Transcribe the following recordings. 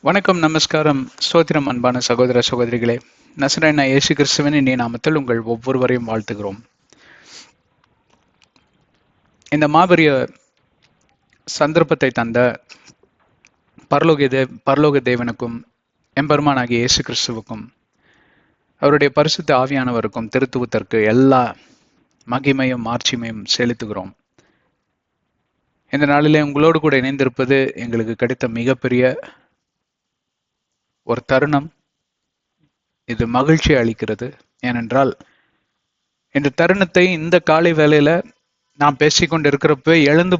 வணக்கம், நமஸ்காரம், ஸ்தோத்திரம். அன்பான சகோதர சகோதரிகளே, நசரேனா இயேசு கிறிஸ்துவின் இனிய நாமத்தில் உங்கள் ஒவ்வொருவரையும் வாழ்த்துகிறோம். இந்த மாபெரிய சந்தர்ப்பத்தை தந்த பரலோக தேவனுக்கும் எம்பெருமானாகிய இயேசு கிறிஸ்துவுக்கும் அவருடைய பரிசுத்த ஆவியானவருக்கும் திருத்துவத்திற்கு எல்லா மகிமையும் மாட்சிமையும் செலுத்துகிறோம். இந்த நாளிலே உங்களோடு கூட இணைந்திருப்பது எங்களுக்கு கிடைத்த மிகப்பெரிய ஒரு தருணம். இது மகிழ்ச்சி அளிக்கிறது. ஏனென்றால் இந்த தருணத்தை இந்த காலை வேளையில நாம் பேசிக்கொண்டிருக்கிறப்ப எழுந்து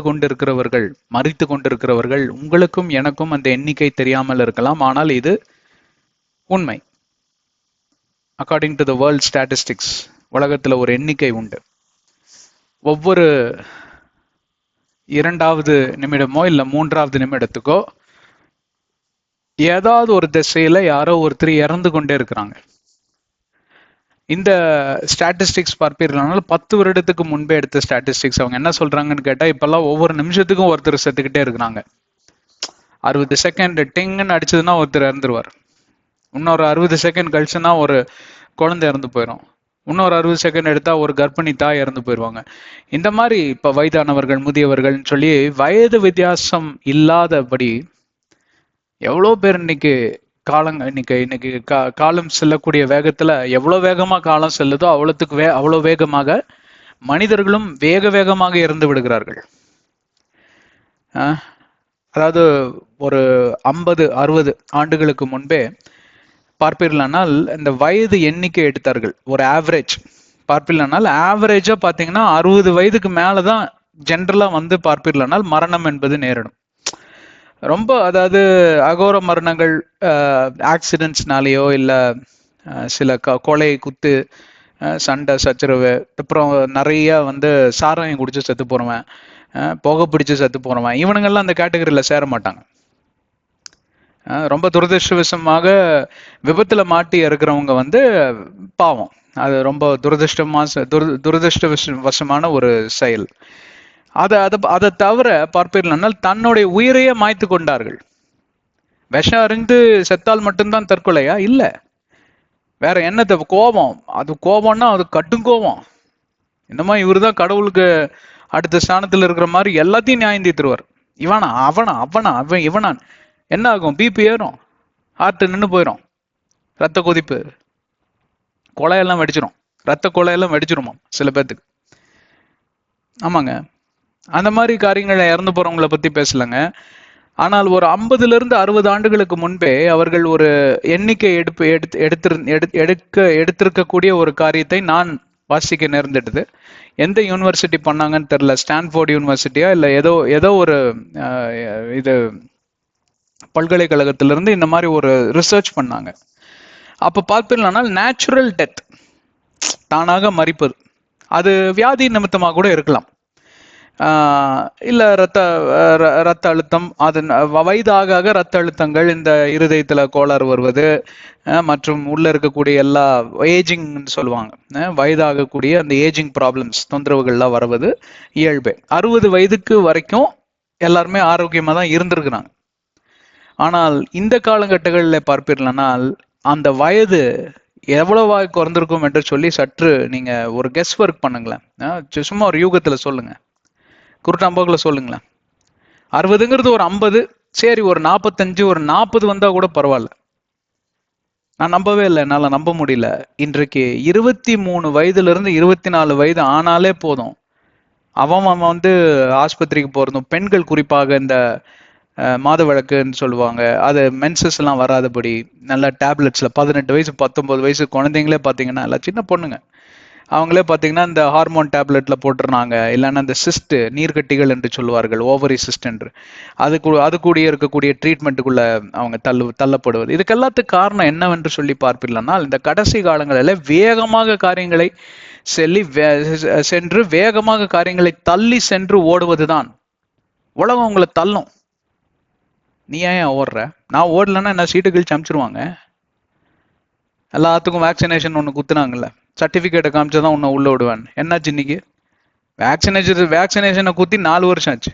கொண்டிருக்கிறவர்கள், மறித்து கொண்டிருக்கிறவர்கள், உங்களுக்கும் எனக்கும் அந்த எண்ணிக்கை தெரியாமல் இருக்கலாம். ஆனால் இது உண்மை. According to the world statistics, உலகத்துல ஒரு எண்ணிக்கை உண்டு. ஒவ்வொரு 2வது நிமிடமோ இல்ல 3வது நிமிடத்துக்கோ ஏதாவது ஒரு திசையில யாரோ ஒருத்தர் இறந்து கொண்டே இருக்கிறாங்க. இந்த ஸ்டாட்டிஸ்டிக்ஸ் பார்ப்பீர்களானால் 10 வருடத்துக்கு முன்பே எடுத்த ஸ்டாட்டிஸ்டிக்ஸ். அவங்க என்ன சொல்றாங்கன்னு கேட்டா, இப்பெல்லாம் ஒவ்வொரு நிமிஷத்துக்கும் ஒருத்தர் செத்துக்கிட்டே இருக்கிறாங்க. 60 செகண்ட் டிங்குன்னு அடிச்சதுன்னா ஒருத்தர் இறந்துருவார். இன்னொரு 60 செகண்ட் கழிச்சுன்னா ஒரு குழந்தை இறந்து போயிடும். இன்னொரு 60 செகண்ட் எடுத்தா ஒரு கர்ப்பிணி தாய் இறந்து போயிடுவாங்க. இந்த மாதிரி இப்ப வயதானவர்கள், முதியவர்கள்னு சொல்லி வயது வித்தியாசம் இல்லாதபடி எவ்வளோ பேர் இன்னைக்கு காலம் செல்லக்கூடிய வேகத்துல எவ்வளவு வேகமா காலம் செல்லுதோ அவ்வளவு வேகமாக மனிதர்களும் வேகமாக இறந்து விடுகிறார்கள். அதாவது ஒரு 50-60 ஆண்டுகளுக்கு முன்பே பார்ப்பீர்களானால் இந்த வயது எண்ணிக்கை எடுத்தார்கள். ஒரு ஆவரேஜ் பார்ப்பீர்களானால் ஆவரேஜா பாத்தீங்கன்னா 60 வயதுக்கு மேலதான் ஜென்ரலா பார்ப்பீர்களானால் மரணம் என்பது நேரிடும். ரொம்ப, அதாவது அகோர மரணங்கள் ஆக்சிடென்ட்ஸ்னாலேயோ இல்ல சில கொலை, குத்து, சண்டை, சச்சரவு, அப்புறம் நிறைய சாராயம் குடிச்சு செத்து போறவன், புகை பிடிச்சு செத்து போறவன், இவனுங்கெல்லாம் அந்த கேட்டகரியில சேர மாட்டாங்க. ரொம்ப துரதிருஷ்டவசமாக விபத்துல மாட்டி இருக்கிறவங்க பாவம். அது ரொம்ப துரதிருஷ்டவசமான ஒரு செயல். அதை தவிர பார்ப்பீர்கள், தன்னுடைய உயிரையே மாய்த்து கொண்டார்கள். விஷம் அறிந்து செத்தால் மட்டும்தான் தற்கொலையா? இல்ல, வேற என்னது? கோபம். அது கோபம்னா அது கட்டும் கோபம். இந்த மாதிரி இவருதான் கடவுளுக்கு அடுத்த ஸ்தானத்துல இருக்கிற மாதிரி எல்லாத்தையும் நியாயம் தீர்த்துருவார். அவன் இவனான் என்ன ஆகும்? பிபி ஏறும், ஹார்ட் நின்று போயிடும், ரத்த கொதிப்பு, கொலையெல்லாம் வெடிச்சிரும், ரத்த கொலையெல்லாம் வெடிச்சிருமா சில பேர்த்துக்கு. ஆமாங்க, அந்த மாதிரி காரியங்களை இறந்து போறவங்களை பத்தி பேசலங்க. ஆனால் ஒரு 50-60 ஆண்டுகளுக்கு முன்பே அவர்கள் ஒரு எண்ணிக்கை எடுத்திருக்கக்கூடிய ஒரு காரியத்தை நான் வாசிக்க நேர்ந்துடுது. எந்த யூனிவர்சிட்டி பண்ணாங்கன்னு தெரியல, ஸ்டான்ஃபோர்ட் யூனிவர்சிட்டியா இல்ல ஏதோ ஒரு இது பல்கலைக்கழகத்திலிருந்து இந்த மாதிரி ஒரு ரிசர்ச் பண்ணாங்க. அப்ப பார்ப்பீங்களானால் நேச்சுரல் டெத், தானாக மரிப்பது, அது வியாதி நிமித்தமாக கூட இருக்கலாம். இல்ல ரத்த அழுத்தம், அது வயதாக ரத்த அழுத்தங்கள், இந்த இருதயத்துல கோளாறு வருவது, மற்றும் உள்ள இருக்கக்கூடிய எல்லா ஏஜிங் சொல்லுவாங்க, வயதாகக்கூடிய அந்த ஏஜிங் ப்ராப்ளம்ஸ், தொந்தரவுகள்லாம் வருவது இயல்பே. 60 வயதுக்கு வரைக்கும் எல்லாருமே ஆரோக்கியமா தான் இருந்திருக்கிறாங்க. ஆனால் இந்த காலகட்டங்களில் பார்ப்பீர்களானால் அந்த வயது எவ்வளவா குறைந்திருக்கும் என்று சொல்லி சற்று நீங்க ஒரு கெஸ் ஒர்க் பண்ணுங்களேன். சும்மா ஒரு யூகத்துல சொல்லுங்க, குருட்டாம்போக்கில் சொல்லுங்களேன். 60ங்கிறது ஒரு 50, சரி ஒரு 45, ஒரு 40 வந்தா கூட பரவாயில்ல. நான் நம்பவே இல்லை, என்னால நம்ப முடியல. இன்றைக்கு 23 வயதுல இருந்து 24 வயது ஆனாலே போதும், அவன் ஆஸ்பத்திரிக்கு போறதும், பெண்கள் குறிப்பாக இந்த மாத விளக்குன்னு சொல்லுவாங்க, அது மென்சஸ் எல்லாம் வராதபடி நல்ல டேப்லெட்ஸ்ல 18 வயசு 19 வயசு குழந்தைங்களே பாத்தீங்கன்னா எல்லாம் சின்ன பொண்ணுங்க, அவங்களே பார்த்தீங்கன்னா இந்த ஹார்மோன் டேப்லெட்ல போட்டுருந்தாங்க. இல்லைன்னா இந்த சிஸ்ட், நீர்க்கட்டிகள் என்று சொல்லுவார்கள், ஓவரி சிஸ்ட் என்று, அது கூடிய இருக்கக்கூடிய ட்ரீட்மெண்ட்டுக்குள்ள அவங்க தள்ளப்படுவது. இதுக்கு எல்லாத்துக்கு காரணம் என்னவென்று சொல்லி பார்ப்பீர்கள்னா, இந்த கடைசி காலங்களில் வேகமாக காரியங்களை சென்று வேகமாக காரியங்களை தள்ளி சென்று ஓடுவதுதான். உலகம் உங்களை தள்ளும். நீ ஏன் ஓடுற? நான் ஓடலன்னா என்ன சீட்டு கழிச்சு அனுப்பிச்சிருவாங்க. எல்லாத்துக்கும் வேக்சினேஷன் ஒன்று குத்துனாங்கல்ல, சர்டிஃபிகேட்டை காமிச்சதான் உன்னை உள்ள விடுவேன். என்னாச்சு இன்னைக்கு? வேக்சினேஷனை குத்தி 4 வருஷம் ஆச்சு.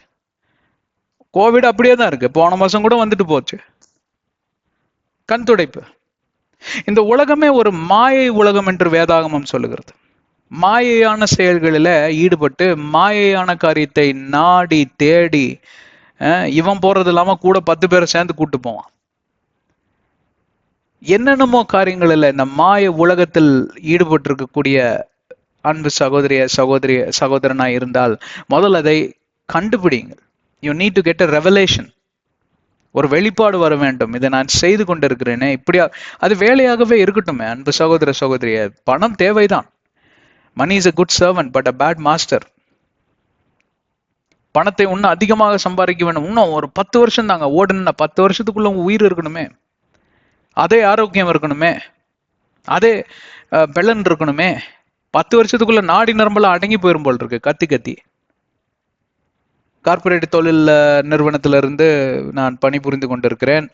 கோவிட் அப்படியே தான் இருக்கு, போன மாசம் கூட வந்துட்டு போச்சு. கண் துடைப்பு. இந்த உலகமே ஒரு மாயை உலகம் என்று வேதாகமம் சொல்லுகிறது. மாயையான செயல்களில ஈடுபட்டு மாயையான காரியத்தை நாடி தேடி இவன் போறது இல்லாம கூட 10 பேரை சேர்ந்து கூட்டு போவான். என்னென்னமோ காரியங்களில் இந்த மாய உலகத்தில் ஈடுபட்டு இருக்கக்கூடிய அன்பு சகோதரனா இருந்தால் முதல்ல அதை கண்டுபிடிங்க. You need to get a revelation. ஒரு வெளிப்பாடு வர வேண்டும். இதை நான் செய்து கொண்டிருக்கிறேனே இப்படியா, அது வேலையாகவே இருக்கட்டுமே. அன்பு சகோதரிய, பணம் தேவைதான். Money is a good servant but a bad master. பணத்தை இன்னும் அதிகமாக சம்பாதிக்க வேண்டும். இன்னும் ஒரு 10 வருஷம் தாங்க ஓடுன, 10 வருஷத்துக்குள்ள உங்க உயிர் இருக்கணுமே, அதே ஆரோக்கியம் இருக்கணுமே, அதே பெலன் இருக்கணுமே. 10 வருஷத்துக்குள்ள நாடி நரம்பெல்லாம் அடங்கி போயிரும் போல் இருக்கு கத்தி கத்தி. கார்ப்பரேட் தொழில் நிறுவனத்திலிருந்து நான் பணிபுரிந்து கொண்டிருக்கிறேன்.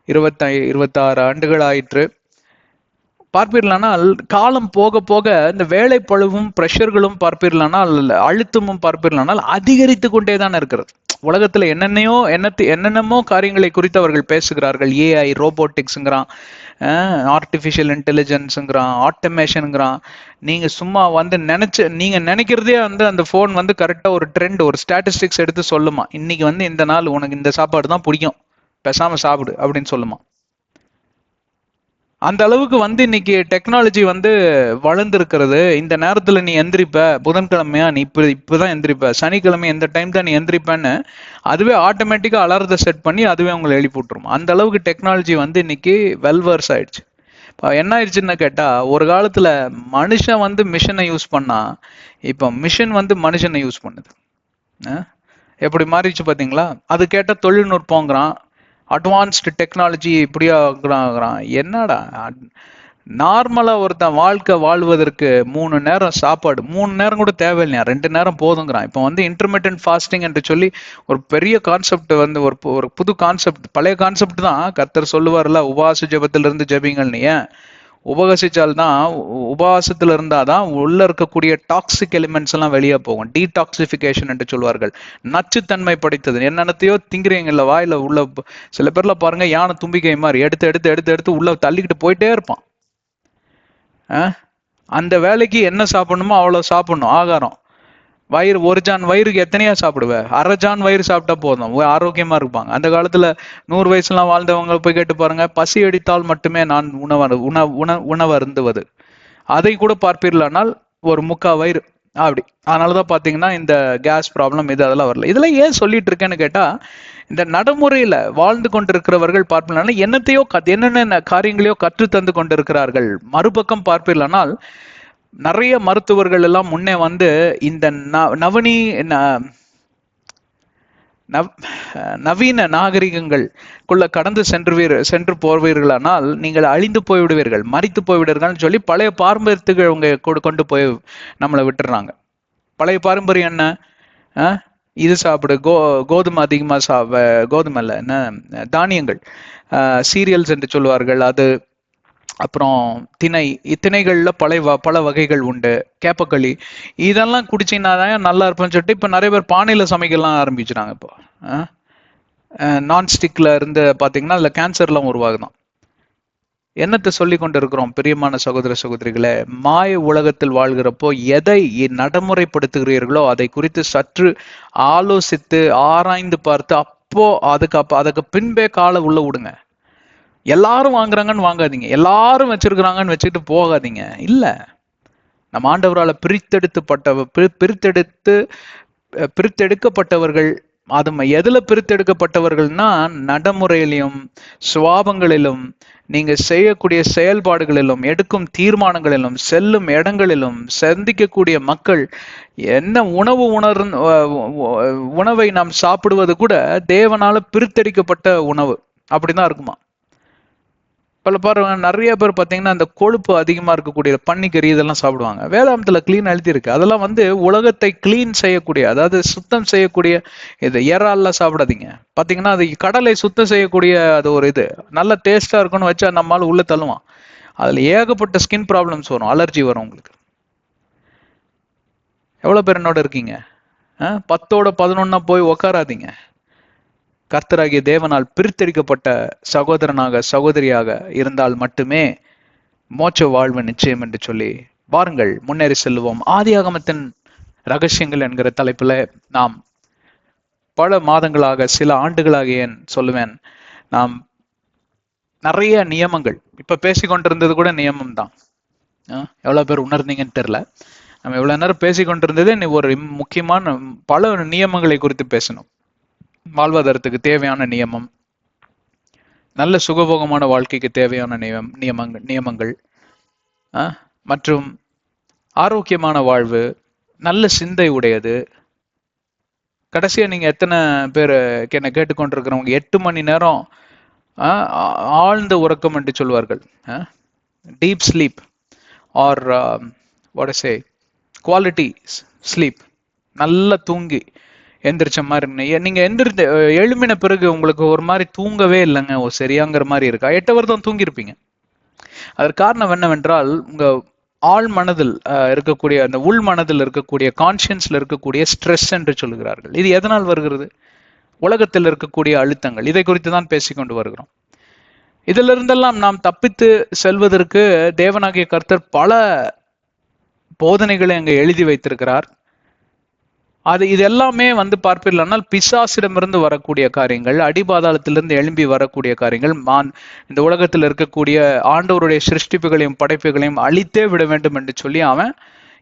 26 ஆண்டுகள் ஆயிற்று. பார்ப்பீர்களானால் காலம் போக போக இந்த வேலை பழுவும் பிரஷர்களும் பார்ப்பீர்களானால் அழுத்தமும் பார்ப்பீர்களானால் அதிகரித்து கொண்டே தான் இருக்கிறது. உலகத்துல என்னென்னமோ காரியங்களை குறித்து அவர்கள் பேசுகிறார்கள். ஏஐ, ரோபோட்டிக்ஸ்ங்கிறான், ஆர்டிஃபிஷியல் இன்டெலிஜென்ஸுங்கிறான், ஆட்டோமேஷனுங்கிறான். நீங்க சும்மா வந்து நீங்க நினைக்கிறதே வந்து அந்த போன் வந்து கரெக்டா ஒரு ட்ரெண்ட், ஒரு ஸ்டாட்டிஸ்டிக்ஸ் எடுத்து சொல்லுமா, இன்னைக்கு வந்து இந்த நாள் உனக்கு இந்த சாப்பாடு தான் பிடிக்கும், பேசாம சாப்பிடு அப்படின்னு சொல்லுமா. அந்த அளவுக்கு வந்து இன்னைக்கு டெக்னாலஜி வந்து வளர்ந்துருக்கிறது. இந்த நேரத்துல நீ எந்திரிப்ப, புதன்கிழமையா நீ இப்பதான் எந்திரிப்ப, சனிக்கிழமை எந்த டைம் தான் நீ எந்திரிப்பேன்னு அதுவே ஆட்டோமேட்டிக்கா அலாரத்தை செட் பண்ணி அதுவே உங்களை எழுப்பி விட்டுரும். அந்த அளவுக்கு டெக்னாலஜி வந்து இன்னைக்கு வெல்வர்ஸ் ஆயிடுச்சு. என்ன ஆயிடுச்சுன்னு கேட்டா, ஒரு காலத்துல மனுஷன் வந்து மிஷினை யூஸ் பண்ணா, இப்ப மிஷின் வந்து மனுஷனை யூஸ் பண்ணுது. எப்படி மாறிடுச்சு பாத்தீங்களா? அது கேட்ட தொழில்நுட்பங்கிறான், அட்வான்ஸ்டு டெக்னாலஜி இப்படியாகிறான். என்னடா நார்மலா ஒருத்தன் வாழ்க்கை வாழ்வதற்கு 3 நேரம் சாப்பாடு, 3 நேரம் கூட தேவையில்லையா, 2 நேரம் போதுங்கிறான். இப்போ வந்து இன்டர்மிட்டன்ட் ஃபாஸ்டிங் என்று சொல்லி ஒரு பெரிய கான்செப்ட் வந்து ஒரு புது கான்செப்ட். பழைய கான்செப்ட் தான். கர்த்தர் சொல்லுவார்ல, உபவாச ஜெபத்திலிருந்து ஜெபிங்கள்னு. ஏன் உபவாசிச்சால்தான், உபவாசத்துல இருந்தாதான் உள்ள இருக்கக்கூடிய டாக்ஸிக் எலிமெண்ட்ஸ் எல்லாம் வெளியே போகும். டீடாக்சிபிகேஷன் என்று சொல்வார்கள். நச்சுத்தன்மை படைத்தது. என்னென்னத்தையோ திங்கிறீங்கல்ல வாயில, உள்ள சில பேர்ல பாருங்க யானை தும்பிக்கை மாதிரி எடுத்து எடுத்து எடுத்து எடுத்து உள்ள தள்ளிக்கிட்டு போயிட்டே இருப்பான். அந்த வேலைக்கு என்ன சாப்பிடணுமோ அவ்வளவு சாப்பிடணும். ஆகாரம் வயிறு, ஒரு ஜான் வயிறுக்கு எத்தனையா சாப்பிடுவேன்? 1/2 ஜான் வயிறு சாப்பிட்டா போதும், ஆரோக்கியமா இருப்பாங்க. அந்த காலத்துல 100 வயசுலாம் வாழ்ந்தவங்க போய் கேட்டு பாருங்க, பசி அடித்தால் மட்டுமே நான் உணவருந்துவது. அதை கூட பார்ப்பீர்களானால் ஒரு 3/4 வயிறு அப்படி. அதனாலதான் பாத்தீங்கன்னா இந்த கேஸ் ப்ராப்ளம் இது அதெல்லாம் வரல. இதெல்லாம் ஏன் சொல்லிட்டு இருக்கேன்னு கேட்டா, இந்த நடைமுறையில வாழ்ந்து கொண்டிருக்கிறவர்கள் பார்ப்பீர்களானால் என்னென்ன காரியங்களையோ கற்று தந்து கொண்டிருக்கிறார்கள். மறுபக்கம் பார்ப்பீர்களானால் நிறைய மருத்துவர்கள் எல்லாம் முன்னே வந்து இந்த நவீன நாகரிகங்களுக்குள்ள கடந்து சென்று போவீர்களானால் நீங்கள் அழிந்து போய்விடுவீர்கள், மறித்து போய்விடுவீர்கள் சொல்லி பழைய பாரம்பரியத்துக்கு அவங்க கொண்டு போய் நம்மளை விட்டுறாங்க. பழைய பாரம்பரியம் என்ன? இது சாப்பிடு, கோதுமை அதிகமா கோதுமை இல்ல, என்ன தானியங்கள், சீரியல்ஸ் என்று சொல்லுவார்கள். அது அப்புறம் திணைகள்ல பல வகைகள் உண்டு. கேப்பக்களி, இதெல்லாம் குடிச்சீங்கன்னா தான் நல்லா இருப்பேன்னு சொல்லிட்டு இப்ப நிறைய பேர் பானையில சமைக்கலாம் ஆரம்பிச்சுறாங்க. இப்போ நான்ஸ்டிக்ல இருந்து பாத்தீங்கன்னா அதுல கேன்சர்லாம் உருவாகுதான். என்னத்தை சொல்லி கொண்டு இருக்கிறோம் பிரியமான சகோதரிகளே? மாய உலகத்தில் வாழ்கிறப்போ எதை நடைமுறைப்படுத்துகிறீர்களோ அதை குறித்து சற்று ஆலோசித்து ஆராய்ந்து பார்த்து அப்போ அதுக்கு பின்பே காலை உள்ள விடுங்க. எல்லாரும் வாங்குறாங்கன்னு வாங்காதீங்க, எல்லாரும் வச்சிருக்கிறாங்கன்னு வச்சுட்டு போகாதீங்க. இல்ல, நம்ம ஆண்டவரால பிரித்தெடுக்கப்பட்டவர்கள். அது எதுல பிரித்தெடுக்கப்பட்டவர்கள்னா, நடைமுறையிலும் சுவாபங்களிலும், நீங்க செய்யக்கூடிய செயல்பாடுகளிலும், எடுக்கும் தீர்மானங்களிலும், செல்லும் இடங்களிலும், சந்திக்கக்கூடிய மக்கள் என்ன உணவை நாம் சாப்பிடுவது கூட தேவனால பிரித்தெடுக்கப்பட்ட உணவு அப்படிதான் இருக்குமா. பாருங்க, நிறைய பேர் பார்த்தீங்கன்னா அந்த கொழுப்பு அதிகமா இருக்கக்கூடிய பன்னிக்கறி இதெல்லாம் சாப்பிடுவாங்க. வேதாந்தத்துல கிளீன் எழுதி இருக்கு. அதெல்லாம் வந்து உலகத்தை கிளீன் செய்யக்கூடிய, அதாவது சுத்தம் செய்யக்கூடிய இது. இறால்லாம் சாப்பிடாதீங்க. பாத்தீங்கன்னா அது கடலை சுத்தம் செய்யக்கூடிய அது ஒரு இது நல்ல டேஸ்டா இருக்கும்னு வச்சா நம்மளால உள்ள தள்ளுவான். அதுல ஏகப்பட்ட ஸ்கின் ப்ராப்ளம்ஸ் வரும், அலர்ஜி வரும் உங்களுக்கு. எவ்வளவு பேர் என்னோட இருக்கீங்க? 10ஓட 11 போய் உக்காராதீங்க. கர்த்தராகிய தேவனால் பிரித்தெடுக்கப்பட்ட சகோதரனாக சகோதரியாக இருந்தால் மட்டுமே மோட்ச வாழ்வு நிச்சயம் என்று சொல்லி வாருங்கள் முன்னேறி செல்லுவோம். ஆதியாகமத்தின் ரகசியங்கள் என்கிற தலைப்புல நாம் பல மாதங்களாக, சில ஆண்டுகளாக ஏன் சொல்லுவேன், நாம் நிறைய நியமங்கள், இப்ப பேசிக்கொண்டிருந்தது கூட நியமம் தான். எவ்வளவு பேர் உணர்ந்தீங்கன்னு தெரியல. நம்ம இவ்வளவு நேரம் பேசிக்கொண்டிருந்தது ஒரு முக்கியமான பல நியமங்களை குறித்து பேசணும். வாழ்வாதாரத்துக்கு தேவையான நியமம், நல்ல சுகபோகமான வாழ்க்கைக்கு தேவையான நியமங்கள் மற்றும் ஆரோக்கியமான வாழ்வு, நல்ல சிந்தை உடையது. கடைசியா நீங்க எத்தனை பேர் என்ன கேட்டுக்கொண்டிருக்கிறவங்க 8 மணி நேரம் ஆழ்ந்த உறக்கம் என்று சொல்வார்கள், deep sleep R what I say quality sleep, நல்லா தூங்கி எந்திரிச்ச மாதிரி. நீங்க எழுமின பிறகு உங்களுக்கு ஒரு மாதிரி தூங்கவே இல்லைங்க, சரியாங்கிற மாதிரி இருக்கா? 8 hours தான் தூங்கியிருப்பீங்க. அதற்கு காரணம் என்னவென்றால், உங்க ஆழ் மனதில் இருக்கக்கூடிய, அந்த உள் மனதில் இருக்கக்கூடிய, கான்சியன்ஸ்ல இருக்கக்கூடிய ஸ்ட்ரெஸ் என்று சொல்லுகிறார்கள். இது எதனால் வருகிறது? உலகத்தில் இருக்கக்கூடிய அழுத்தங்கள். இதை குறித்து தான் பேசிக்கொண்டு வருகிறோம். இதிலிருந்தெல்லாம் நாம் தப்பித்து செல்வதற்கு தேவனாகிய கர்த்தர் பல போதனைகளை அங்கே எழுதி வைத்திருக்கிறார். இது எல்லாமே பார்ப்பீர்களானால் பிசாசிடமிருந்து வரக்கூடிய காரியங்கள், அடிபாதாளத்திலிருந்து எழும்பி வரக்கூடிய காரியங்கள். இந்த உலகத்தில் இருக்கக்கூடிய ஆண்டவருடைய சிருஷ்டிப்புகளையும் படைப்புகளையும் அழித்தே விட வேண்டும் என்று சொல்லி அவன்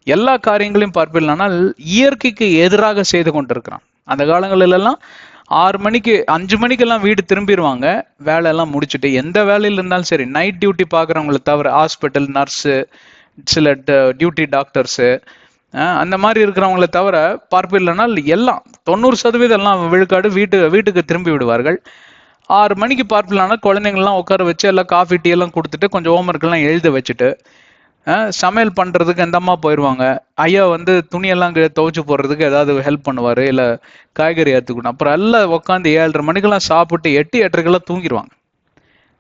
எல்லா காரியங்களையும் பார்ப்பீர்களானால் இயற்கைக்கு எதிராக செய்து கொண்டிருக்கிறான். அந்த காலங்களிலெல்லாம் 6 மணிக்கு 5 மணிக்கெல்லாம் வீடு திரும்பிடுவாங்க, வேலை எல்லாம் முடிச்சுட்டு. எந்த வேலையில் இருந்தாலும் சரி, நைட் டியூட்டி பார்க்குறவங்களை தவிர, ஹாஸ்பிட்டல் நர்ஸு, சில டியூட்டி டாக்டர்ஸு, அந்த மாதிரி இருக்கிறவங்களை தவிர பார்ப்பீர்களானால் எல்லாம் 90% எல்லாம் விழுக்காடு வீட்டுக்கு திரும்பி விடுவார்கள். 6 மணிக்கு பார்ப்பீர்களானால் குழந்தைங்கள்லாம் உட்கார வச்சு எல்லாம் காஃபி டீ எல்லாம் கொடுத்துட்டு கொஞ்சம் ஹோம்ஒர்க் எல்லாம் எழுத வச்சுட்டு சமையல் பண்றதுக்கு அந்த அம்மா போயிடுவாங்க. ஐயா துணியெல்லாம் துவைச்சு போடுறதுக்கு ஏதாவது ஹெல்ப் பண்ணுவாரு, இல்ல காய்கறி ஏற்றுக்கணும். அப்புறம் எல்லாம் உட்காந்து 7:30 மணிக்கெல்லாம் சாப்பிட்டு 8, 8:30 தூங்கிடுவாங்க.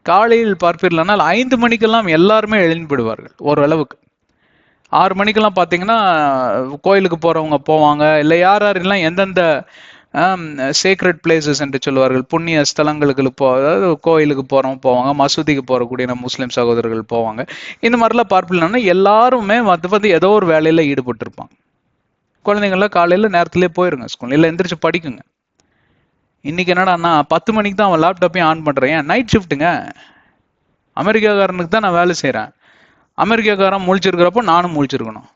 காலையில் பார்ப்பீர்களானால் 5 மணிக்கெல்லாம் எல்லாருமே எழுந்து விடுவார்கள் ஓரளவுக்கு. 6 மணிக்கெல்லாம் பார்த்தீங்கன்னா கோயிலுக்கு போறவங்க போவாங்க, இல்லை யாரெல்லாம் எந்தெந்த சேக்ரெட் பிளேசஸ் என்று சொல்லுவார்கள், புண்ணிய ஸ்தலங்களுக்கு அதாவது கோயிலுக்கு போறவங்க போவாங்க, மசூதிக்கு போறக்கூடிய முஸ்லிம் சகோதரர்கள் போவாங்க. இந்த மாதிரிலாம் பார்ப்பீங்கன்னா எல்லாருமே ஏதோ ஒரு வேலையில ஈடுபட்டு இருப்பாங்க. குழந்தைங்கள்லாம் காலையில நேரத்திலே போயிருங்க ஸ்கூல், இல்லை எந்திரிச்சு படிக்குங்க. இன்னைக்கு என்னடான்னா 10 மணிக்கு தான் அவன் லேப்டாப்பையும் ஆன் பண்றேன். ஏன்? நைட் ஷிஃப்ட்டுங்க. அமெரிக்காக்காரனுக்கு தான் நான் வேலை செய்யறேன். அமெரிக்காக்காரன் முழிச்சிருக்கிறப்போ நானும் முழிச்சிருக்கணும்.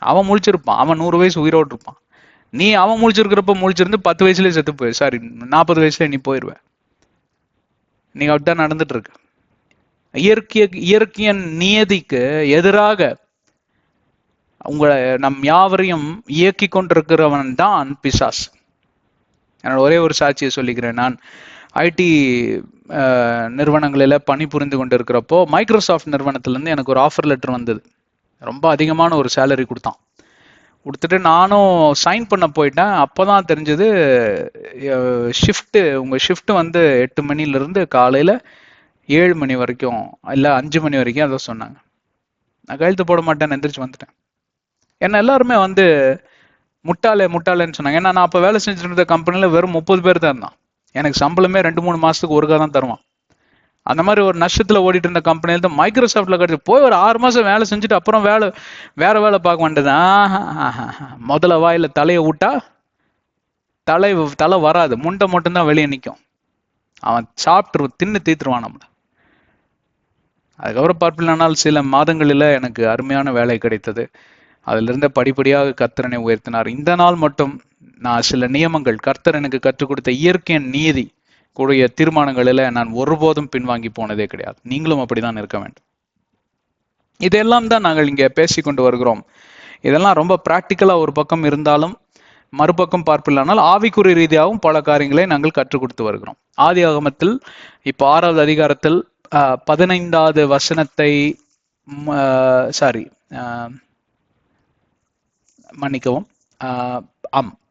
அவன் முழிச்சிருப்பான், அவன் 100 வயசு உயிரோடு இருப்பான். நீ அவன் முழிச்சிருக்கிறப்ப முழிச்சிருந்து 10 வயசுலேயே செத்து போய், சாரி 40 வயசுல நீ போயிடுவேன். நீங்க அப்படிதான் நடந்துட்டு இருக்கு. இயற்கையின் நியதிக்கு எதிராக உங்களை நம் யாவரையும் இயக்கி கொண்டிருக்கிறவன் தான் பிசாஸ். என்னோட ஒரே ஒரு சாட்சியை சொல்லிக்கிறேன். நான் ஐடி நிறுவனங்களில் பணிபுரிந்து கொண்டு இருக்கிறப்போ மைக்ரோசாஃப்ட் நிறுவனத்திலேருந்து எனக்கு ஒரு ஆஃபர் லெட்டர் வந்தது. ரொம்ப அதிகமான ஒரு சேலரி கொடுத்துட்டு நானும் சைன் பண்ண போயிட்டேன். அப்போதான் தெரிஞ்சது உங்கள் ஷிஃப்ட்டு 8 மணிலேருந்து காலையில் 7 மணி வரைக்கும், இல்லை 5 மணி வரைக்கும் அதை சொன்னாங்க. நான் கையெழுத்து போட மாட்டேன்னு எந்திரிச்சு வந்துட்டேன். என்ன எல்லாருமே முட்டாளேன்னு சொன்னாங்க. ஏன்னா நான் அப்போ வேலை செஞ்சுட்டு இருந்த கம்பெனியில் வெறும் 30 பேர் தான் இருந்தான். எனக்கு சம்பளமே 2-3 மாதத்துக்கு ஒருக்கா தான் தருவான். அந்த மாதிரி ஒரு நஷ்டத்தில் ஓடிட்டு இருந்த கம்பெனியில் தான் மைக்ரோசாஃப்டில் கிடைச்சி போய் ஒரு 6 மாதம் வேலை செஞ்சுட்டு அப்புறம் வேற வேலை பார்க்க வேண்டியது. முதல்ல வாயில் தலையை விட்டா தலை வராது, முண்டை மட்டும்தான் வெளியே நிற்கும். அவன் தின்னு தீத்துருவான் நம்மளை. அதுக்கப்புறம் பார்ப்பில்லைனால் சில மாதங்களில் எனக்கு அருமையான வேலை கிடைத்தது. அதிலிருந்து படிப்படியாக கர்த்தரனை உயர்த்தினார். இந்த நாள் மட்டும் நான் சில நியமங்கள், கர்த்தர் எனக்கு கற்றுக் கொடுத்த இயற்கையின் நீதி கூடிய தீர்மானங்களில் நான் ஒருபோதும் பின்வாங்கி போனதே கிடையாது. நீங்களும் அப்படிதான் இருக்க வேண்டும். இதெல்லாம் தான் நாங்கள் இங்கே பேசிக்கொண்டு வருகிறோம். இதெல்லாம் ரொம்ப பிராக்டிக்கலா ஒரு பக்கம் இருந்தாலும், மறுபக்கம் பார்ப்பில்லானால் ஆவிக்குறி ரீதியாகவும் பல காரியங்களை நாங்கள் கற்றுக் கொடுத்து வருகிறோம். ஆதியாகமத்தில் இப்போ 6வது அதிகாரத்தில் 15வது வசனத்தை மன்னிக்கவும்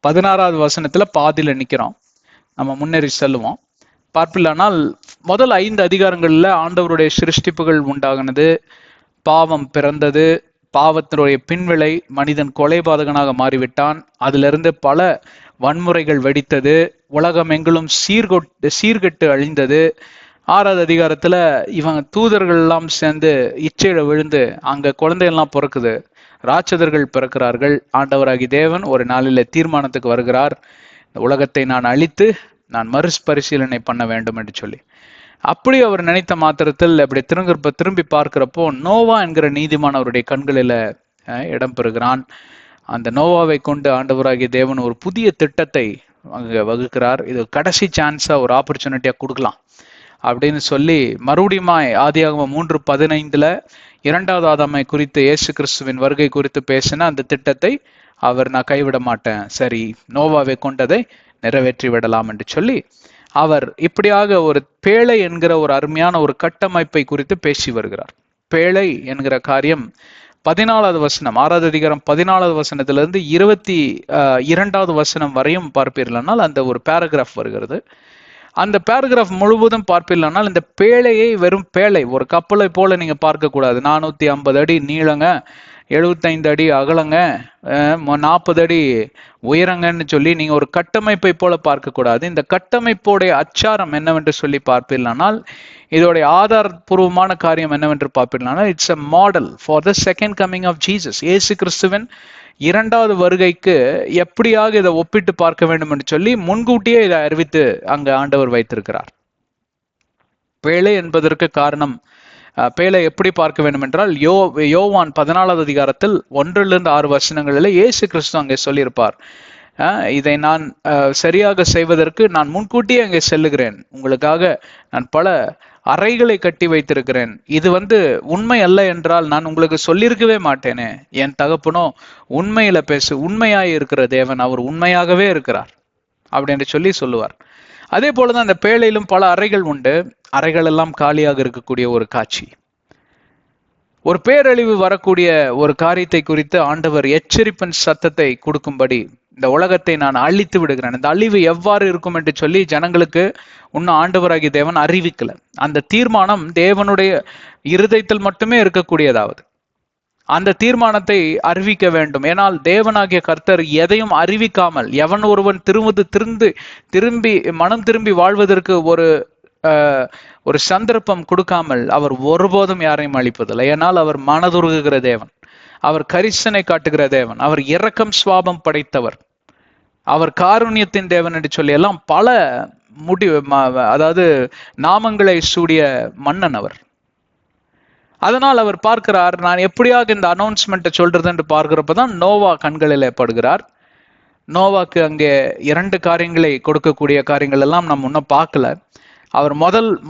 16வது வசனத்துல பாதியில நிக்கிறோம். நம்ம முன்னேறி செல்லுவோம். பார்ப்பில்லானால் முதல் 5 அதிகாரங்கள்ல ஆண்டவருடைய சிருஷ்டிப்புகள் உண்டாகினது, பாவம் பிறந்தது, பாவத்தினுடைய பின்விளை மனிதன் கொலைபாதகனாக மாறிவிட்டான், அதிலிருந்து பல வன்முறைகள் வெடித்தது, உலகம் எங்கிலும் சீர்கெட்டு அழிந்தது. 6வது அதிகாரத்துல இவங்க தூதர்கள் எல்லாம் சேர்ந்து இச்சையில விழுந்து அங்க குழந்தையெல்லாம் பிறக்குது, ராட்சதர்கள் பிறக்கிறார்கள். ஆண்டவராகி தேவன் ஒரு நாளில தீர்மானத்துக்கு வருகிறார், இந்த உலகத்தை நான் அழித்து நான் மறுபரிசீலனை பண்ண வேண்டும் என்று சொல்லி. அப்படி அவர் நினைத்த மாத்திரத்தில் அப்படி திரும்பி பார்க்கிறப்போ நோவா என்கிற நீதிமான் அவருடைய கண்களில இடம் பெறுகிறான். அந்த நோவாவை கொண்டு ஆண்டவராகிய தேவன் ஒரு புதிய திட்டத்தை அங்க வகுக்கிறார். இது கடைசி சான்ஸா ஒரு ஆப்பர்ச்சுனிட்டியா கொடுக்கலாம் அப்படின்னு சொல்லி மறுபடியும் ஆதியாகமம் 3:15 2வது ஆதாமை குறித்து இயேசு கிறிஸ்துவின் வருகை குறித்து பேசின அந்த திட்டத்தை நான் கைவிட மாட்டேன், சரி நோவாவை கொண்டதை நிறைவேற்றி விடலாம் என்று சொல்லி அவர் இப்படியாக ஒரு பேழை என்கிற ஒரு அருமையான ஒரு கட்டமைப்பை குறித்து பேசி வருகிறார். பேழை என்கிற காரியம் 14வது வசனம் 6வது அதிகாரம் 14வது வசனத்திலிருந்து 22வது வசனம் வரையும் பார்ப்பீர்களானால் அந்த ஒரு பேராகிராஃப் வருகிறது. அந்த பேராகிராஃப் முழுவதும் பார்ப்பீர்களானால் இந்த பேழையை வெறும் பேழை, ஒரு கப்பலை போல நீங்க பார்க்க கூடாது. 450 அடி நீளங்க, 75 அடி அகலங்க, 40 அடி உயரங்கன்னு சொல்லி நீங்க ஒரு கட்டமைப்பை போல பார்க்க கூடாது. இந்த கட்டமைப்போடைய அச்சாரம் என்னவென்று சொல்லி பார்ப்பீர்களானால், இதோடைய ஆதாரபூர்வமான காரியம் என்னவென்று பார்ப்பீர்களானால், it's a model for the second coming of Jesus. இயேசு கிறிஸ்துவின் 2வது வருகைக்கு எப்படியாக இதை ஒப்பிட்டு பார்க்க வேண்டும் என்று சொல்லி முன்கூட்டியே இதை அறிவித்து அங்க ஆண்டவர் வைத்திருக்கிறார். பேழை என்பதற்கு காரணம், பேழை எப்படி பார்க்க வேண்டும் என்றால், யோவான் 14வது அதிகாரத்தில் 1-6 வசனங்களில் இயேசு கிறிஸ்து அங்கே சொல்லியிருப்பார், இதை நான் சரியாக செய்வதற்கு நான் முன்கூட்டியே அங்கே செல்லுகிறேன், உங்களுக்காக நான் பல அறைகளை கட்டி வைத்திருக்கிறேன், இது உண்மை அல்ல என்றால் நான் உங்களுக்கு சொல்லியிருக்கவே மாட்டேனே, என் தகப்பனோ உண்மையில உண்மையாய் இருக்கிற தேவன், அவர் உண்மையாகவே இருக்கிறார் அப்படின்னு சொல்லி சொல்லுவார். அதே போலதான் அந்த பேழையிலும் பல அறைகள் உண்டு. அறைகள் எல்லாம் காலியாக இருக்கக்கூடிய ஒரு காட்சி. ஒரு பேரழிவு வரக்கூடிய ஒரு காரியத்தை குறித்து ஆண்டவர் எச்சரிப்பின் சத்தத்தை கொடுக்கும்படி, இந்த உலகத்தை நான் அழித்து விடுகிறேன், இந்த அழிவு எவ்வாறு இருக்கும் என்று சொல்லி ஜனங்களுக்கு இன்னும் ஆண்டவராகிய தேவன் அறிவிக்கல. அந்த தீர்மானம் தேவனுடைய இருதயத்தில் மட்டுமே இருக்கக்கூடியதாவது. அந்த தீர்மானத்தை அறிவிக்க வேண்டும். ஏனால் தேவனாகிய கர்த்தர் எதையும் அறிவிக்காமல், எவன் ஒருவன் திரும்பி மனம் திரும்பி வாழ்வதற்கு ஒரு சந்தர்ப்பம் கொடுக்காமல் அவர் ஒருபோதும் யாரையும் அழிப்பதில்லை. ஏனால் அவர் மனதுருகுகிற தேவன், அவர் கரிசனை காட்டுகிற தேவன், அவர் இரக்கம் சுவாபம் படைத்தவர், அவர் காருண்யத்தின் தேவன் என்று சொல்லி எல்லாம் பல அதாவது நாமங்களை சூடிய மன்னன் அவர். அதனால் அவர் பார்க்கிறார், நான் எப்படியாக இந்த அனௌன்ஸ்மெண்ட்டை சொல்றது என்று பார்க்கிறப்பதான் நோவா கண்களில் படுகிறார். நோவாக்கு அங்கே 2 காரியங்களை கொடுக்கக்கூடிய காரியங்கள் எல்லாம் நம்ம இன்னும் பார்க்கல. அவர்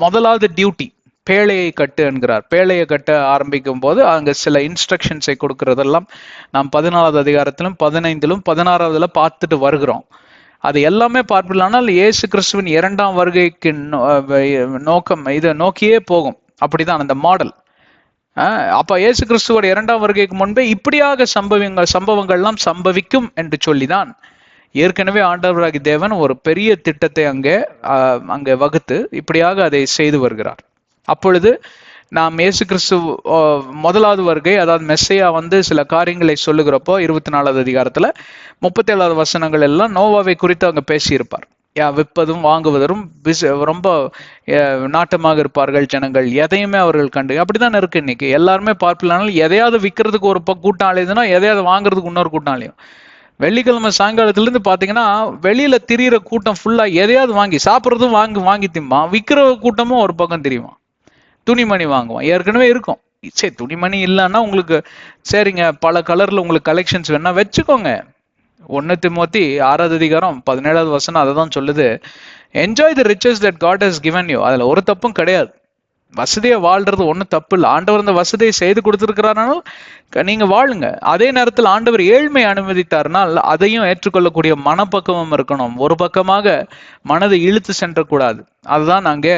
முதலாவது டியூட்டி பேழையை கட்டு என்கிறார். பேழையை கட்ட ஆரம்பிக்கும் போது அங்க சில இன்ஸ்ட்ரக்ஷன்ஸை கொடுக்கறதெல்லாம் நாம் 14வது அதிகாரத்திலும் 15லும் 16வதுல பார்த்துட்டு வருகிறோம். அது எல்லாமே பார்ப்பீர்களானால் இயேசு கிறிஸ்துவின் 2ஆம் வருகைக்கு நோக்கம் இதை நோக்கியே போகும். அப்படிதான் அந்த மாடல். அப்ப இயேசு கிறிஸ்துவோட 2ஆம் வருகைக்கு முன்பே இப்படியாக சம்பவங்கள்லாம் சம்பவிக்கும் என்று சொல்லிதான் ஏற்கனவே ஆண்டவராகி தேவன் ஒரு பெரிய திட்டத்தை அங்கே வகுத்து இப்படியாக அதை செய்து வருகிறார். அப்பொழுது நாம் இயேசு கிறிஸ்து 1வது வருகை, அதாவது மெஸ்ஸையா சில காரியங்களை சொல்லுகிறப்போ 24வது அதிகாரத்துல 37வது வசனங்கள் எல்லாம் நோவாவை குறித்து அங்க பேசியிருப்பார். விற்பதும் வாங்குவதும் ரொம்ப நாட்டமாக இருப்பார்கள் ஜனங்கள், எதையுமே அவர்கள் கண்டு. அப்படிதான் இருக்கு இன்னைக்கு. எல்லாருமே பார்ப்பீங்கனாலும் எதையாவது விற்கிறதுக்கு ஒரு கூட்டம் அலையுதுன்னா எதையாவது வாங்குறதுக்கு இன்னொரு கூட்டம் அலையும். வெள்ளிக்கிழமை சாயங்காலத்துல இருந்து பாத்தீங்கன்னா வெளியில திரியிற கூட்டம் ஃபுல்லா எதையாவது வாங்கி சாப்பிட்றதும் வாங்கி திம்மா, விற்கிற கூட்டமும் ஒரு பக்கம் தெரியுமா, துணிமணி வாங்குவான். ஏற்கனவே இருக்கும். சரி, துணிமணி இல்லைன்னா உங்களுக்கு சரிங்க, பல கலர்ல உங்களுக்கு கலெக்ஷன்ஸ் வேணா வச்சுக்கோங்க. 1 தீமோத்தி 6வது அதிகாரம் 17வது வசனம் அதை தான் சொல்லுது, enjoy the riches that God has given you. அதுல ஒரு தப்பும் கிடையாது. வசதியை வாழ்றது ஒன்றும் தப்பு இல்லை. ஆண்டவர் இந்த வசதியை செய்து கொடுத்திருக்கிறார்கள், நீங்க வாழுங்க. அதே நேரத்தில் ஆண்டவர் ஏழ்மை அனுமதித்தார்னால் அதையும் ஏற்றுக்கொள்ளக்கூடிய மனப்பக்குவம் இருக்கணும். ஒரு பக்கமாக மனதை இழுத்து சென்றக்கூடாது. அதுதான் அங்கே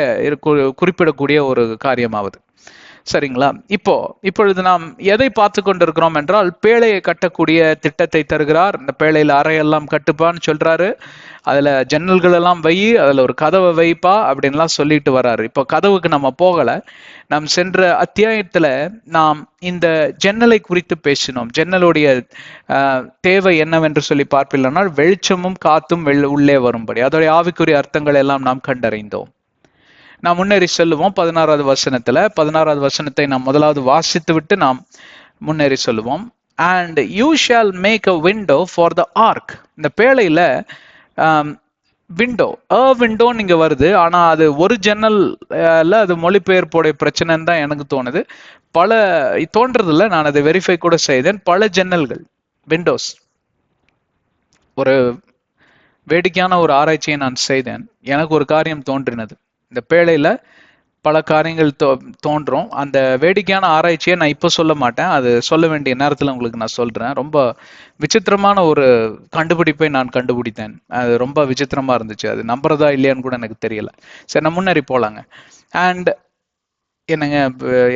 குறிப்பிடக்கூடிய ஒரு காரியமாவது. சரிங்களா? இப்பொழுது நாம் எதை பார்த்து கொண்டிருக்கிறோம் என்றால், பேழையை கட்டக்கூடிய திட்டத்தை தருகிறார். இந்த பேழையில அறையெல்லாம் கட்டுப்பான்னு சொல்றாரு. அதுல ஜன்னல்கள் எல்லாம் வை, அதுல ஒரு கதவை வைப்பா அப்படின்லாம் சொல்லிட்டு வர்றாரு. இப்போ கதவுக்கு நம்ம போகல. நாம் சென்ற அத்தியாயத்துல நாம் இந்த ஜன்னலை குறித்து பேசினோம். ஜன்னலுடைய தேவை என்னவென்று சொல்லி பார்ப்பில்லைனால், வெளிச்சமும் காத்தும் உள்ளே வரும்படி, அதோடைய ஆவிக்குரிய அர்த்தங்கள் எல்லாம் நாம் கண்டறிந்தோம். நாம் முன்னேறி செல்லுவோம். 16வது வசனத்துல 16வது வசனத்தை நாம் முதலாவது வாசித்து விட்டு நாம் முன்னேறி சொல்லுவோம். And you shall make a window for the ark. இந்த பேழையில விண்டோ விண்டோன்னு இங்க வருது. ஆனா அது ஒரு ஜன்னல்ல அது மொழிபெயர்ப்போடைய பிரச்சனைன்னு தான் எனக்கு தோணுது. தோன்றதில்ல, நான் அதை வெரிஃபை கூட செய்தேன். பல ஜன்னல்கள், விண்டோஸ். ஒரு வேடிக்கையான ஒரு ஆராய்ச்சியை நான் செய்தேன். எனக்கு ஒரு காரியம் தோன்றினது. இந்த பேழையில பல காரியங்கள் தோன்றும். அந்த வேடிக்கையான ஆராய்ச்சியை நான் இப்போ சொல்ல மாட்டேன், அது சொல்ல வேண்டிய நேரத்தில் உங்களுக்கு நான் சொல்றேன். ரொம்ப விசித்திரமான ஒரு கண்டுபிடிப்பை நான் கண்டுபிடித்தேன். அது ரொம்ப விசித்திரமா இருந்துச்சு. அது நம்புறதா இல்லையான்னு கூட எனக்கு தெரியல. சரி, நான் முன்னேறி போலாங்க. அண்ட் என்னங்க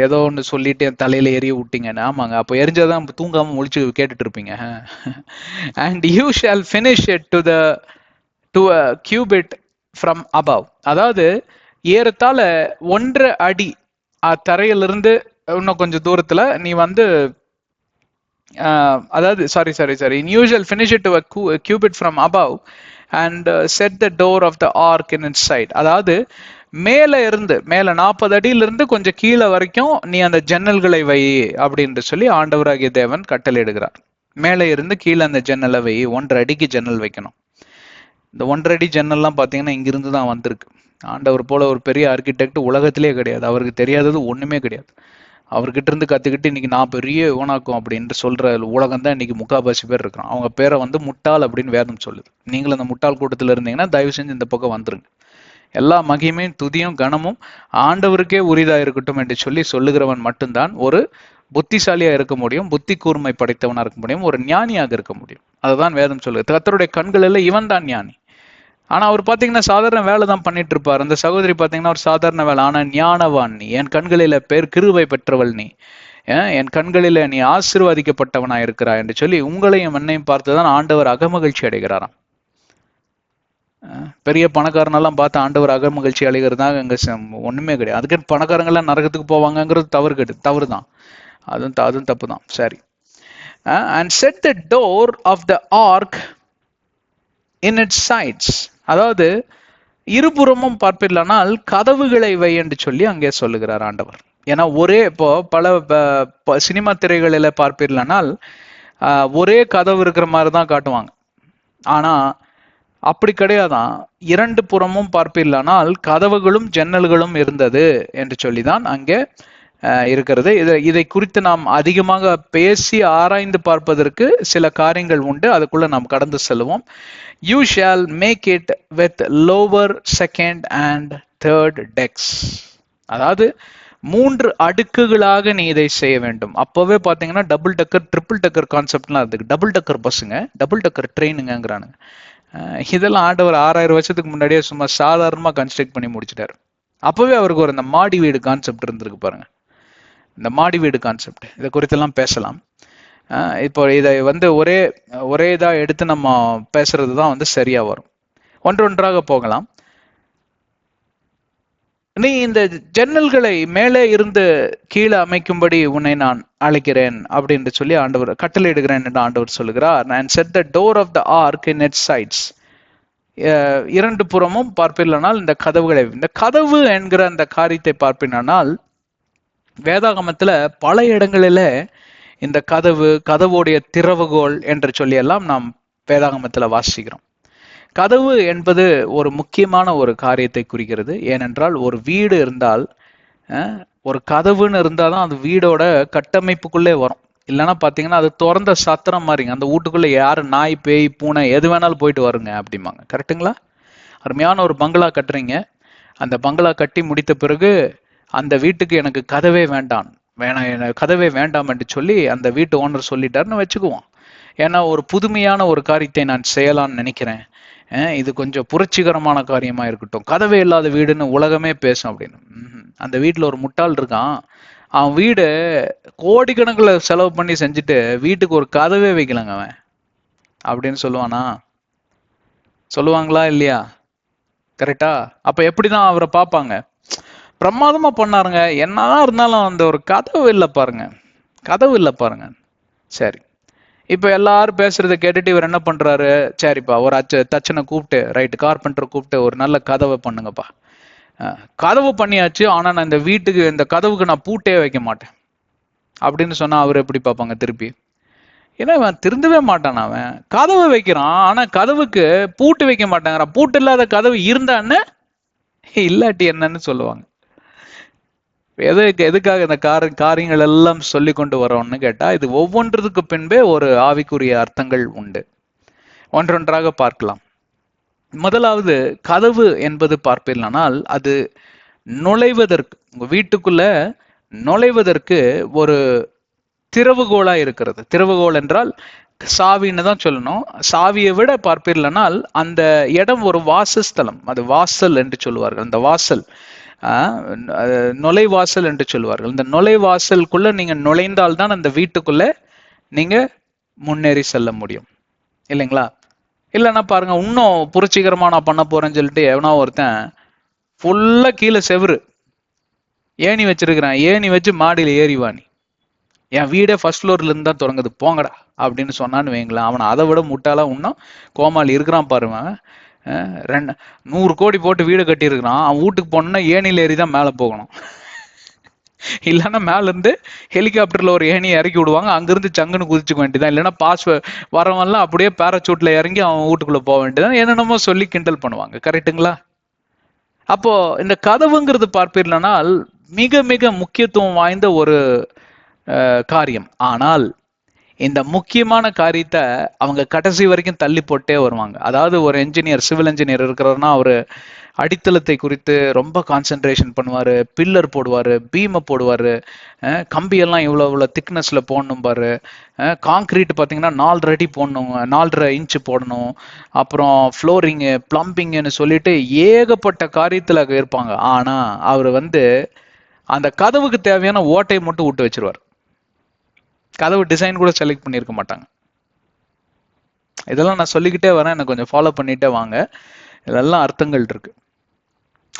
ஏதோ ஒன்று சொல்லிட்டு என் தலையில எரிய விட்டீங்கன்னு. ஆமாங்க, அப்போ எரிஞ்சாதான் தூங்காம முழிச்சு கேட்டுட்டு இருப்பீங்க. And you shawl finish it to a cubit from above. அதாவது ஏறத்தாழ 1.5 அடி தரையிலிருந்து இன்னும் கொஞ்சம் தூரத்துல நீ வந்து அதாவது sorry usual finish it to a cubit from above and set the door of the ark in its side. அதாவது மேல 40 அடியிலிருந்து கொஞ்சம் கீழே வரைக்கும் நீ அந்த ஜன்னல்களை வை அப்படின்னு சொல்லி ஆண்டவராகிய தேவன் கட்டளையிடுகிறார். மேலே இருந்து கீழே அந்த ஜன்னலை வை. 1.5 அடிக்கு ஜன்னல் வைக்கணும். இந்த 1.5 அடி ஜன்னல்லாம் பாத்தீங்கன்னா இங்கிருந்து தான் வந்திருக்கு. ஆண்டவர் போல ஒரு பெரிய ஆர்கிடெக்ட் உலகத்திலே கிடையாது. அவருக்கு தெரியாதது ஒண்ணுமே கிடையாது. அவர்கிட்ட இருந்து கத்துக்கிட்டு இன்னைக்கு நான் பெரிய ஓனாக்கும் அப்படின்னு சொல்ற உலகம் தான் இன்னைக்கு முக்கால்வாசி பேர் இருக்கிறோம். அவங்க பேரை வந்து முட்டாள் அப்படின்னு வேதம் சொல்லுது. நீங்களும் அந்த முட்டாள் கூட்டத்தில் இருந்தீங்கன்னா தயவு செஞ்சு இந்த பக்கம் வந்துருங்க. எல்லா மகிமையும் துதியும் கனமும் ஆண்டவருக்கே உரிதா இருக்கட்டும் என்று சொல்லி சொல்லுகிறவன் மட்டும்தான் ஒரு புத்திசாலியா இருக்க முடியும், புத்தி கூர்மை படைத்தவனா இருக்க முடியும், ஒரு ஞானியாக இருக்க முடியும். அதுதான் வேதம் சொல்லுது. கர்த்தருடைய கண்கள் எல்லாம் இவன் தான் ஞானி. ஆனா அவர் பாத்தீங்கன்னா சாதாரண வேலை தான் பண்ணிட்டு இருப்பார். அந்த சகோதரி பாத்தீங்கன்னா ஒரு சாதாரண வேலை. ஆனா ஞானவான் நீ, என் கண்களில கிருபை பெற்றவள் நீ, என் கண்களில நீ ஆசீர்வதிக்கப்பட்டவனா இருக்கிறாய் என்று சொல்லி உங்களையும் என்னையும் பார்த்துதான் ஆண்டவர் அகமகிழ்ச்சி அடைகிறாராம். பெரிய பணக்காரனெல்லாம் பார்த்து ஆண்டவர் அகமகிழ்ச்சி அடைகிறதாக அங்க ஒண்ணுமே கிடையாது. அதுக்கு பணக்காரங்கெல்லாம் நரகத்துக்கு போவாங்கங்கிறது தவறுதான். அதுவும் தப்பு தான். சரி. And set the door of the ark in its sides. அதாவது இருபுறமும் பார்ப்பில்லானால் கதவுகளை வை என்று சொல்லி அங்கே சொல்லுகிறார் ஆண்டவர். ஏன்னா இப்போ பல சினிமா திரைகளில பார்ப்பில்லானால் ஒரே கதவு இருக்கிற மாதிரி தான் காட்டுவாங்க. ஆனா அப்படி கிடையாதான். 2 புறமும் பார்ப்பில்லானால் கதவுகளும் ஜன்னல்களும் இருந்தது என்று சொல்லிதான் அங்கே இருக்கிறது. இதை குறித்து நாம் அதிகமாக பேசி ஆராய்ந்து பார்ப்பதற்கு சில காரியங்கள் உண்டு. அதுக்குள்ள நாம் கடந்து செல்வோம். You shall make it with lower, second and third decks. அதாவது 3 அடுக்குகளாக நீ இதை செய்ய வேண்டும். அப்பவே பாத்தீங்கன்னா டபுள் டக்கர், ட்ரிபிள் டக்கர் கான்செப்ட்லாம் இருக்கு. டபுள் டக்கர் பஸ்ஸுங்க, டபுள் டக்கர் ட்ரெயினுங்கிறானுங்க. இதெல்லாம் ஆண்டவர் 6000 வருஷத்துக்கு முன்னாடியே சும்மா சாதாரணமா கன்ஸ்ட்ரக்ட் பண்ணி முடிச்சிட்டாரு. அப்பவே அவருக்கு ஒரு இந்த மாடி வீடு கான்செப்ட் இருந்திருக்கு பாருங்க. இந்த மாடி வீடு கான்செப்ட், இதை குறித்தெல்லாம் பேசலாம். இப்போ இதை வந்து ஒரே இதா எடுத்து நம்ம பேசுறது தான் வந்து சரியா வரும். ஒன்றொன்றாக போகலாம். நீ இந்த ஜன்னல்களை மேலே இருந்து கீழே அமைக்கும்படி உன்னை நான் அழைக்கிறேன் அப்படின்னு சொல்லி ஆண்டவர் கட்டளையிடுகிறேன் என்று ஆண்டவர் சொல்லுகிறார். and set the door of the ark in its sides. 2 புறமும் பார்ப்பில்லானால் இந்த கதவுகளை, இந்த கதவு என்கிற அந்த காரியத்தை பார்ப்பினால் வேதாகமத்துல பல இடங்களில இந்த கதவுடைய திறவுகோல் என்று சொல்லி எல்லாம் நாம் வேதாகமத்துல வாசிக்கிறோம். கதவு என்பது ஒரு முக்கியமான ஒரு காரியத்தை குறிக்கிறது. ஏனென்றால் ஒரு வீடு இருந்தால், ஒரு கதவுன்னு இருந்தாதான் அது வீடோட கட்டமைப்புக்குள்ளே வரும். இல்லைன்னா பாத்தீங்கன்னா அது திறந்த சத்திரம் மாதிரிங்க. அந்த வீட்டுக்குள்ள யாரு நாய் பேய் பூனை எது வேணாலும் போயிட்டு வருங்க அப்படிம்பாங்க. கரெக்டுங்களா? அருமையான ஒரு பங்களா கட்டுறீங்க. அந்த பங்களா கட்டி முடித்த பிறகு அந்த வீட்டுக்கு எனக்கு கதவே வேண்டாம் என்று சொல்லி அந்த வீட்டு ஓனர் சொல்லிட்டாருன்னு வச்சுக்குவோம். ஏன்னா ஒரு புதுமையான ஒரு காரியத்தை நான் செய்யலாம்னு நினைக்கிறேன், இது கொஞ்சம் புரட்சிகரமான காரியமா இருக்கட்டும், கதவே இல்லாத வீடுன்னு உலகமே பேசும் அப்படின்னு. அந்த வீட்டுல ஒரு முட்டாள் இருக்கான். அவன் வீடு கோடிக்கணக்கில் செலவு பண்ணி செஞ்சுட்டு வீட்டுக்கு ஒரு கதவே வைக்கலங்க அவன் அப்படின்னு சொல்லுவானா? சொல்லுவாங்களா இல்லையா? கரெக்டா? அப்ப எப்படிதான் அவரை பார்ப்பாங்க? பிரமாதமா பண்ணாருங்க, என்னதான் இருந்தாலும் அந்த ஒரு கதவு இல்லை பாருங்க, கதவு இல்லை பாருங்க. சரி, இப்ப எல்லாரும் பேசுறதை கேட்டுட்டு இவர் என்ன பண்றாரு? சரிப்பா, ஒரு தச்சனை கூப்பிட்டு, ரைட்டு, கார்பெண்டர் கூப்பிட்டு ஒரு நல்ல கதவை பண்ணுங்கப்பா. கதவு பண்ணியாச்சு, ஆனா நான் இந்த வீட்டுக்கு, இந்த கதவுக்கு நான் பூட்டே வைக்க மாட்டேன் அப்படின்னு சொன்னா அவர் எப்படி பார்ப்பாங்க திருப்பி? ஏன்னா அவன் திருந்தவே மாட்டான், அவன் கதவை வைக்கிறான், ஆனா கதவுக்கு பூட்டு வைக்க மாட்டேங்கிறான். பூட்டு இல்லாத கதவு இருந்தான்னு இல்லாட்டி என்னன்னு சொல்லுவாங்க. எதுக்காக இந்த காரியங்கள் எல்லாம் சொல்லி கொண்டு வரோம்னு கேட்டா, இது ஒவ்வொன்றதுக்கு பின்பே ஒரு ஆவிக்குரிய அர்த்தங்கள் உண்டு. ஒன்றொன்றாக பார்க்கலாம். முதலாவது, கதவு என்பது பார்ப்பீர்களானால் அது நுழைவதற்கு, உங்க வீட்டுக்குள்ள நுழைவதற்கு ஒரு திறவுகோலா இருக்கிறது. திறவுகோல் என்றால் சாவின்னு தான் சொல்லணும். சாவியை விட பார்ப்பீர்களானால் அந்த இடம் ஒரு வாசஸ்தலம், அது வாசல் என்று சொல்லுவார்கள். அந்த வாசல் நுழைவாசல் என்று சொல்லுவார்கள். இந்த நுழைவாசலுக்குள்ள நீங்க நுழைந்தால்தான் அந்த வீட்டுக்குள்ள நீங்க முன்னேறி செல்ல முடியும், இல்லைங்களா? இல்லைன்னா பாருங்க, இன்னும் புரட்சிகரமா நான் பண்ண போறேன்னு சொல்லிட்டு எவனா ஒருத்தன் ஃபுல்லா கீழே செவுரு ஏணி வச்சிருக்கிறான், ஏணி வச்சு மாடியில ஏறிவானி, என் வீடே ஃபர்ஸ்ட் ஃப்ளோர்ல இருந்து தான் தொடங்குது போங்கடா அப்படின்னு சொன்னான்னு வைங்களேன், அவனை அதை விட முட்டாளா இன்னும் கோமாளி இருக்கிறான் பாருங்க. 100 கோடி போட்டு வீடு கட்டியிருக்கிறான், அவன் வீட்டுக்கு போனோம்னா ஏணியில ஏறி தான் மேலே போகணும். இல்லைன்னா மேல இருந்து ஹெலிகாப்டர்ல ஒரு ஏணியை இறக்கி விடுவாங்க, அங்கிருந்து சங்குன்னு குதிச்சுக்க வேண்டியதான். இல்லைன்னா வரவெல்லாம் அப்படியே பேராசூட்ல இறங்கி அவன் வீட்டுக்குள்ள போக வேண்டியதான். என்னென்னமோ சொல்லி கிண்டல் பண்ணுவாங்க, கரெக்டுங்களா? அப்போ இந்த கதவுங்கிறது பார்ப்பீர்களானால் மிக மிக முக்கியத்துவம் வாய்ந்த ஒரு காரியம். ஆனால் இந்த முக்கியமான காரியத்தை அவங்க கடைசி வரைக்கும் தள்ளி போட்டே வருவாங்க. அதாவது ஒரு என்ஜினியர், சிவில் என்ஜினியர் இருக்கிறாருன்னா அவரு அடித்தளத்தை குறித்து ரொம்ப கான்சென்ட்ரேஷன் பண்ணுவாரு, பில்லர் போடுவாரு, பீமை போடுவாரு, கம்பியெல்லாம் இவ்வளோ திக்னஸ்ல போடணும் பாரு, காங்கிரீட் பார்த்தீங்கன்னா 4.5 அடி போடணும், 4.5 இன்ச்சு போடணும், அப்புறம் ஃப்ளோரிங்கு, பிளம்பிங்னு சொல்லிட்டு ஏகப்பட்ட காரியத்துல இருப்பாங்க. ஆனா அவர் அந்த கதவுக்கு தேவையான ஓட்டையை மட்டும் விட்டு வச்சிருவார். கதவு டிசைன் கூட செலக்ட் பண்ணியிருக்க மாட்டாங்க. இதெல்லாம் நான் சொல்லிக்கிட்டே வரேன், எனக்கு கொஞ்சம் ஃபாலோ பண்ணிட்டே வாங்க. இதெல்லாம் அர்த்தங்கள் இருக்கு.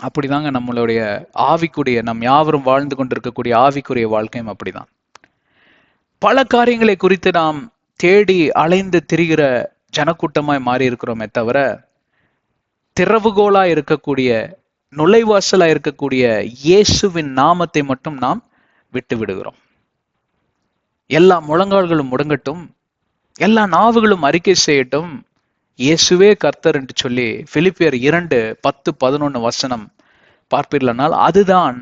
அப்படிதாங்க நம்மளுடைய ஆவிக்குரிய, நம் யாவரும் வாழ்ந்து கொண்டிருக்கக்கூடிய ஆவிக்குரிய வாழ்க்கையும் அப்படிதான். பல காரியங்களை குறித்து நாம் தேடி அலைந்து திரிகிற ஜனக்கூட்டமாய் மாறி இருக்கிறோமே தவிர, திறவுகோலா இருக்கக்கூடிய, நுழைவாசலா இருக்கக்கூடிய இயேசுவின் நாமத்தை மட்டும் நாம் விட்டு விடுகிறோம். எல்லா முழங்கால்களும் முடங்கட்டும், எல்லா நாவுகளும் அறிக்கை செய்யட்டும், இயேசுவே கர்த்தர் என்று சொல்லி பிலிப்பியர் 2:10-11 பார்ப்பீர்களானால் அதுதான்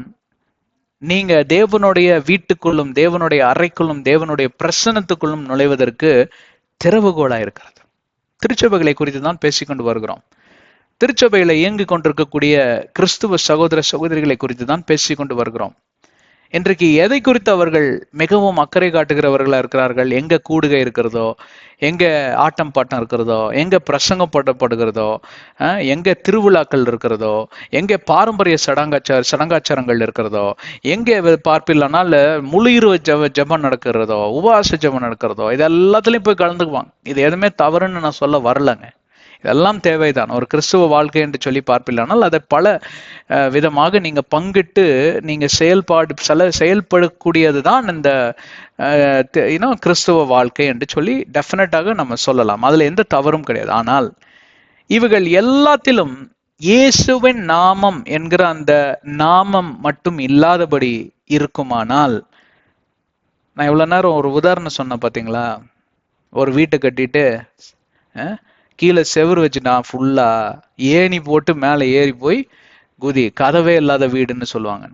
நீங்க தேவனுடைய வீட்டுக்குள்ளும், தேவனுடைய அறைக்குள்ளும், தேவனுடைய பிரசன்னத்துக்குள்ளும் நுழைவதற்கு திறவுகோலா இருக்கிறது. திருச்சபைகளை குறித்து தான் பேசிக்கொண்டு வருகிறோம். திருச்சபையில இயங்கிக் கொண்டிருக்கக்கூடிய கிறிஸ்துவ சகோதர சகோதரிகளை குறித்து தான் பேசிக்கொண்டு வருகிறோம். இன்றைக்கு எதை குறித்து அவர்கள் மிகவும் அக்கறை காட்டுகிறவர்களா இருக்கிறார்கள்? எங்க கூடுகை இருக்கிறதோ, எங்க ஆட்டம் பாட்டம் இருக்கிறதோ, எங்க பிரசங்கப்படப்படுகிறதோ, எங்க திருவிழாக்கள் இருக்கிறதோ, எங்க பாரம்பரிய சடங்காச்சாரங்கள் இருக்கிறதோ, எங்க பார்ப்பில்லைனால் முழு இரவு ஜபம் நடக்கிறதோ, உபவாச ஜபம் நடக்கிறதோ, இது எல்லாத்துலயும் போய் கலந்துக்குவாங்க. இது எதுவுமே தவறுன்னு நான் சொல்ல வரலங்க, இதெல்லாம் தேவைதான். ஒரு கிறிஸ்துவ வாழ்க்கை என்று சொல்லி பார்ப்பில்லைனால் அதை பல விதமாக நீங்க பங்கிட்டு நீங்க செயல்படக்கூடியதுதான் இந்த கிறிஸ்துவ வாழ்க்கை என்று சொல்லி டெஃபினட்டாக நம்ம சொல்லலாம். அதுல எந்த தவறும் கிடையாது. ஆனால் இவைகள் எல்லாத்திலும் இயேசுவின் நாமம் என்கிற அந்த நாமம் மட்டும் இல்லாதபடி இருக்குமானால், நான் இவ்வளவு நேரம் ஒரு உதாரணம் சொன்னேன் பாத்தீங்களா? ஒரு வீட்டை கட்டிட்டு கீழே செவுரு வச்சுட்டான், ஃபுல்லா ஏணி போட்டு மேலே ஏறி போய் குதி, கதவே இல்லாத வீடுன்னு சொல்லுவாங்க.